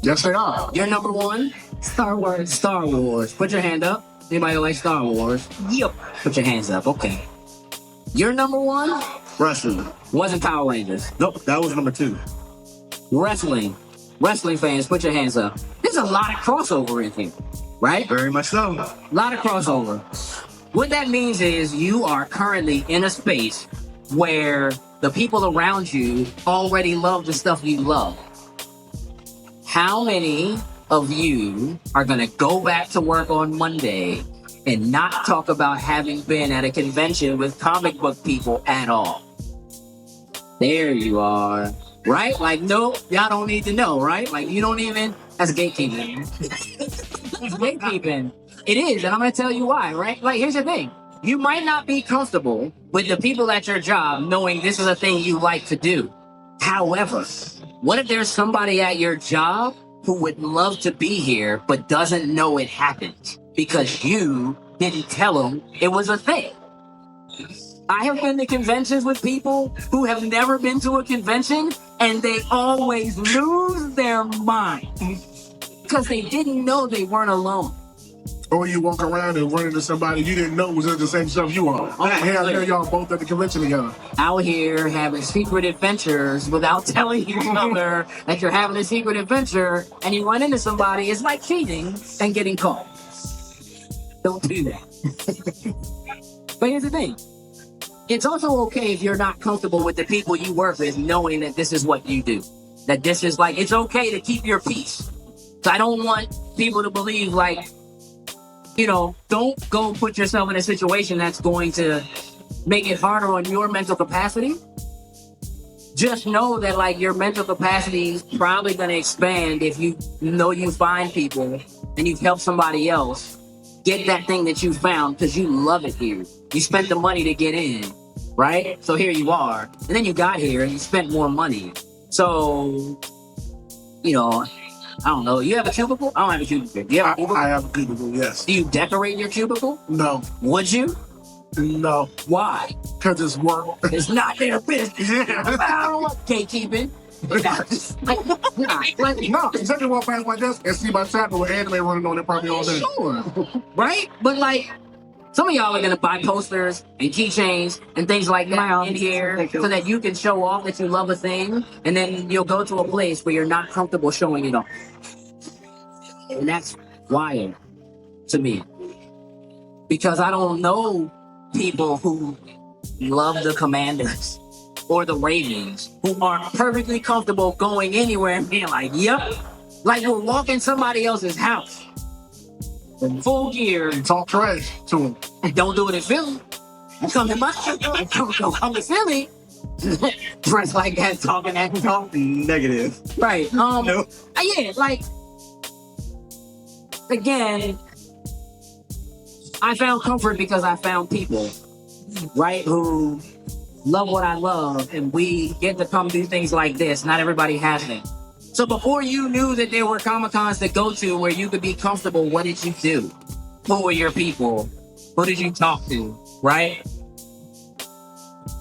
Yes, they are. Your number one? Star Wars. Star Wars. Put your hand up. Anybody who likes Star Wars? Yep. Put your hands up. Okay. Your number one? Wrestling. Wasn't Power Rangers. Nope, that was number 2. Wrestling. Wrestling fans, put your hands up. There's a lot of crossover in here, right? Very much so. A lot of crossover. What that means is you are currently in a space where the people around you already love the stuff you love. How many of you are going to go back to work on Monday and not talk about having been at a convention with comic book people at all? There you are. Right? Like, no, y'all don't need to know, right? Like, you don't even... That's gatekeeping. That's gatekeeping. It is, and I'm going to tell you why, right? Like, here's the thing. You might not be comfortable with the people at your job knowing this is a thing you like to do. However, what if there's somebody at your job who would love to be here but doesn't know it happened because you didn't tell them it was a thing? I have been to conventions with people who have never been to a convention, and they always lose their mind because they didn't know they weren't alone. Or you walk around and run into somebody you didn't know was into the same stuff you are. Here y'all both at the convention together. Out here having secret adventures without telling each other that you're having a secret adventure, and you run into somebody. It's like cheating and getting caught. Don't do that. But here's the thing. It's also okay if you're not comfortable with the people you work with knowing that this is what you do. That this is like, it's okay to keep your peace. So I don't want people to believe like, don't go put yourself in a situation that's going to make it harder on your mental capacity. Just know that like your mental capacity is probably going to expand if you find people and you've helped somebody else get that thing that you found because you love it here. You spent the money to get in, right? So here you are. And then you got here and you spent more money. So, I don't know. You have a cubicle? I don't have a cubicle. Do you have a cubicle? I have a cubicle, yes. Do you decorate your cubicle? No, Would you? no, Why? because it's work. It's not their business. Yeah. I don't want gatekeeping. No, exactly walk past like this and see my tablet with anime running on it probably all day. Sure. Right? But like, some of y'all are gonna buy posters and keychains and things like that in here so that you can show off that you love a thing, and then you'll go to a place where you're not comfortable showing it off. And that's wild to me. Because I don't know people who love the Commanders or the Ravens who aren't perfectly comfortable going anywhere and being like, yep, like we're walking somebody else's house in full gear. And talk trash to them. And don't do it in Philly. You come to my come to Philly, dressed like that, talking that talk. Negative. Right. No. Yeah, like, again, I found comfort because I found people, right, who love what I love, and we get to come do things like this. Not everybody has them. So before you knew that there were Comic-Cons to go to where you could be comfortable, what did you do? Who were your people? Who did you talk to, right?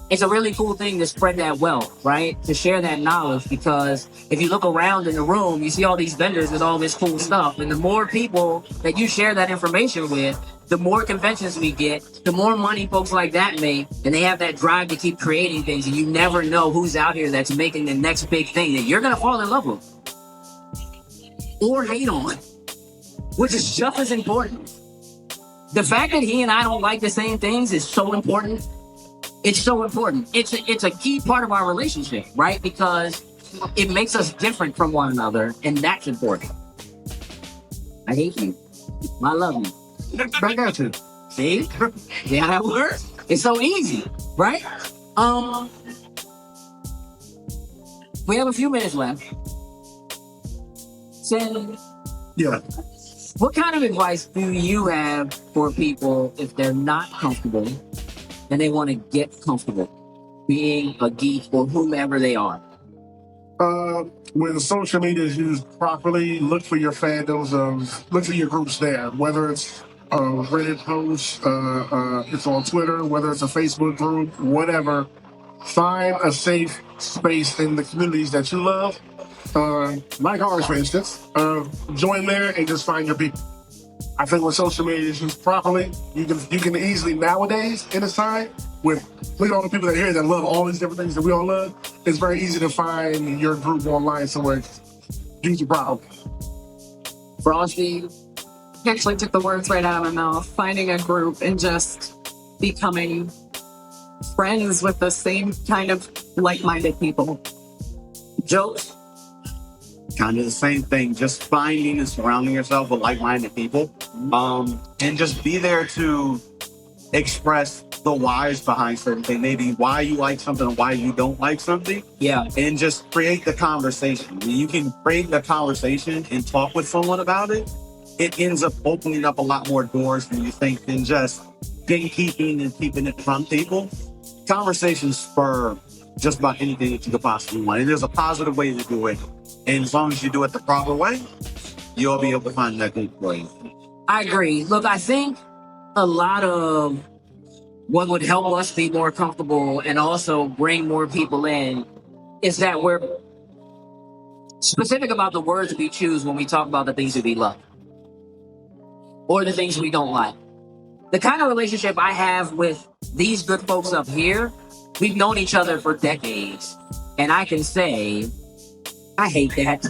It's a really cool thing to spread that wealth, right? To share that knowledge, because if you look around in the room, you see all these vendors with all this cool stuff. And the more people that you share that information with, the more conventions we get, the more money folks like that make, and they have that drive to keep creating things, and you never know who's out here that's making the next big thing that you're gonna fall in love with. Or hate on, which is just as important. The fact that he and I don't like the same things is so important. It's so important. It's a key part of our relationship, right? Because it makes us different from one another, and that's important. I hate you. I love you. Back at you. See? See how that works? It's so easy, right? We have a few minutes left. So, Yeah. what kind of advice do you have for people if they're not comfortable and they want to get comfortable being a geek or whomever they are? When social media is used properly, look for your fandoms, look for your groups there, whether it's a Reddit post, it's on Twitter, whether it's a Facebook group, whatever. Find a safe space in the communities that you love, like ours, for instance. Join there and just find your people. I think when social media is used properly, you can easily nowadays in this time with look at all the people that are here that love all these different things that we all love. It's very easy to find your group online somewhere. Use your problem. Frosty, You actually took the words right out of my mouth. Finding a group and just becoming friends with the same kind of like-minded people. jokes. Kind of the same thing, just finding and surrounding yourself with like-minded people, and just be there to express the whys behind certain things, maybe why you like something and why you don't like something, Yeah. and just create the conversation. When you can create the conversation and talk with someone about it, it ends up opening up a lot more doors than you think than just gatekeeping and keeping it from people. Conversations spur just about anything that you could possibly want. And there's a positive way to do it. And as long as you do it the proper way, you'll be able to find that good way. I agree. Look, I think a lot of what would help us be more comfortable and also bring more people in is that we're specific about the words we choose when we talk about the things that we love or the things we don't like. The kind of relationship I have with these good folks up here, we've known each other for decades. And I can say, I hate that.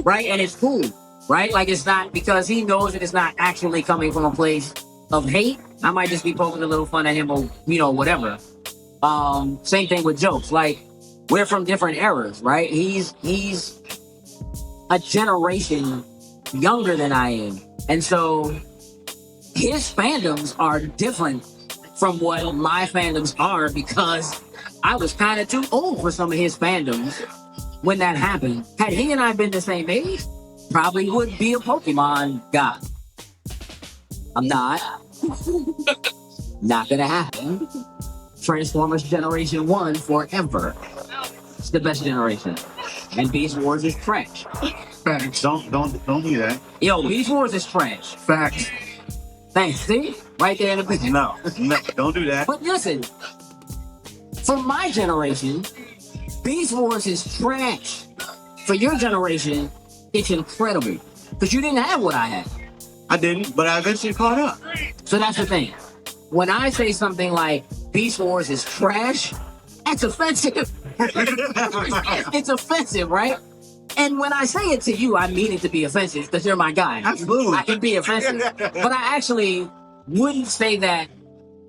Right? And it's cool. Right? Like, it's not because he knows that it's not actually coming from a place of hate. I might just be poking a little fun at him or, whatever. Same thing with jokes. Like, we're from different eras, right? He's a generation younger than I am. And so his fandoms are different from what my fandoms are because I was kind of too old for some of his fandoms when that happened. Had he and I been the same age, probably would be a Pokemon guy. I'm not. Not gonna happen. Transformers Generation 1 forever. It's the best generation. And Beast Wars is trash. Facts. Don't do that. Yo, Beast Wars is trash. Facts. Thanks. See? Right there in the picture. No, don't do that. But listen, for my generation, Beast Wars is trash. For your generation, it's incredible. Because you didn't have what I had. I didn't, but I eventually caught up. So that's the thing. When I say something like Beast Wars is trash, that's offensive. It's offensive, right? And when I say it to you, I mean it to be offensive because you're my guy. Absolutely. I can be offensive. But I actually wouldn't say that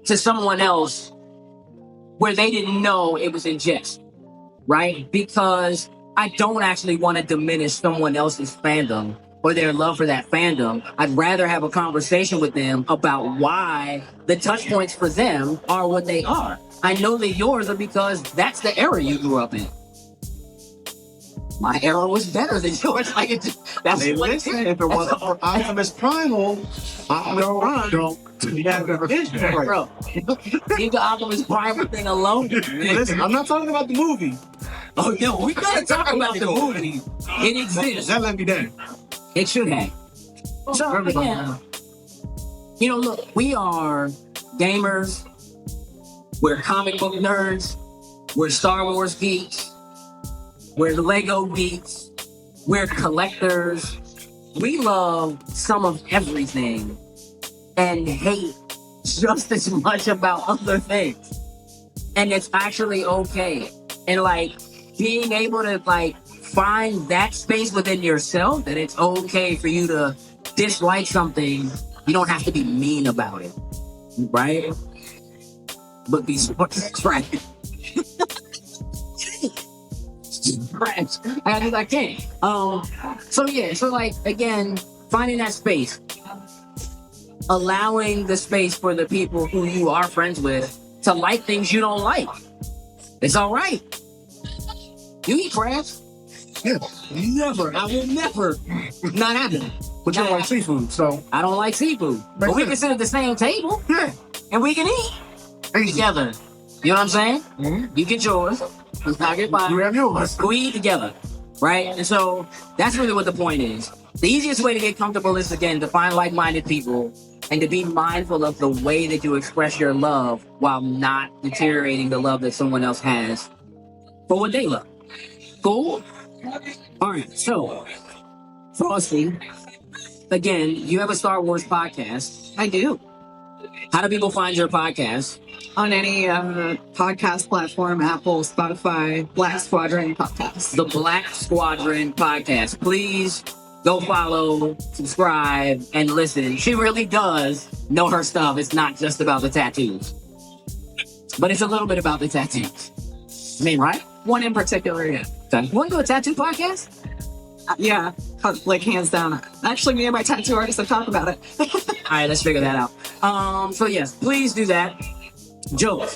to someone else where they didn't know it was in jest, right? Because I don't actually want to diminish someone else's fandom or their love for that fandom. I'd rather have a conversation with them about why the touch points for them are what they are. I know that yours are because that's the era you grew up in. My era was better than yours. Like that's Hey, what listen, if it wasn't for Optimus Primal, Don't. bro. Leave the Optimus Prime thing alone. Listen, I'm not talking about the movie. Oh, yo, we gotta talk about the movie. It exists. That let me down. It should have. So, again, you know, look, we are gamers. We're comic book nerds. We're Star Wars geeks. We're Lego geeks. We're collectors. We love some of everything and hate just as much about other things. And it's actually okay. And like being able to like find that space within yourself, that it's okay for you to dislike something. You don't have to be mean about it, right? But be trash. Trash. I can't. So yeah. So like again, finding that space, allowing the space for the people who you are friends with to like things you don't like. It's all right. You eat crabs? Yeah. Never. I will never. Not happening. But you don't like seafood, so. I don't like seafood. But we can sit at the same table. Yeah. And we can eat together. You know what I'm saying? Mm-hmm. You get yours. I'll get mine. You have yours. We eat together. Right? And so that's really what the point is. The easiest way to get comfortable is, again, to find like-minded people and to be mindful of the way that you express your love while not deteriorating the love that someone else has for what they love. Cool? All right. So, Frosty, again, you have a Star Wars podcast. I do. How do people find your podcast? On any podcast platform, Apple, Spotify, Black Squadron Podcast. The Black Squadron Podcast. Please go follow, subscribe, and listen. She really does know her stuff. It's not just about the tattoos. But it's a little bit about the tattoos. I mean, right? One in particular, yeah. You want to do a tattoo podcast? Yeah, like hands down. Actually, me and my tattoo artist have talked about it. All right, let's figure that out. So yes, please do that. Joe,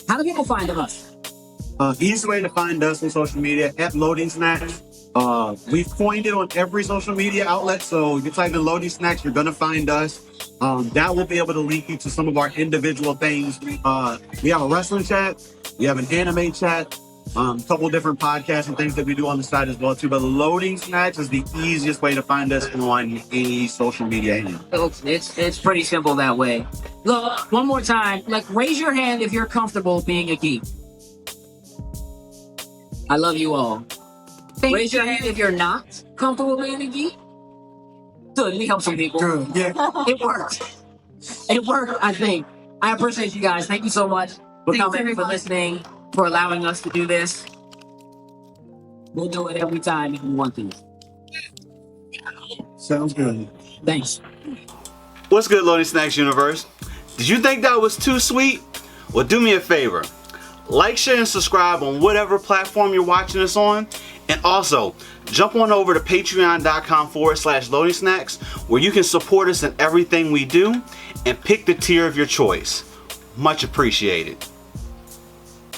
how do people find us? Easy way to find us on social media at Loading Snacks. We've coined it on every social media outlet, so you type in Loading Snacks, you're gonna find us. That will be able to link you to some of our individual things. We have a wrestling chat, we have an anime chat, a couple different podcasts and things that we do on the side as well too. But Loading Snacks is the easiest way to find us on any social media handle. It's pretty simple that way. Look, one more time, like raise your hand if you're comfortable being a geek. I love you all. Raise your hand if you're not comfortable being a geek. Good, we help some people. Good. Yeah. It worked. It worked, I think. I appreciate you guys. Thank you so much for coming, for listening, for allowing us to do this. We'll do it every time if we want to. Sounds good. Thanks. What's good, Loading Snacks universe? Did you think that was too sweet? Well, do me a favor. Like, share, and subscribe on whatever platform you're watching us on. And also, jump on over to patreon.com/Loading Snacks, where you can support us in everything we do and pick the tier of your choice. Much appreciated.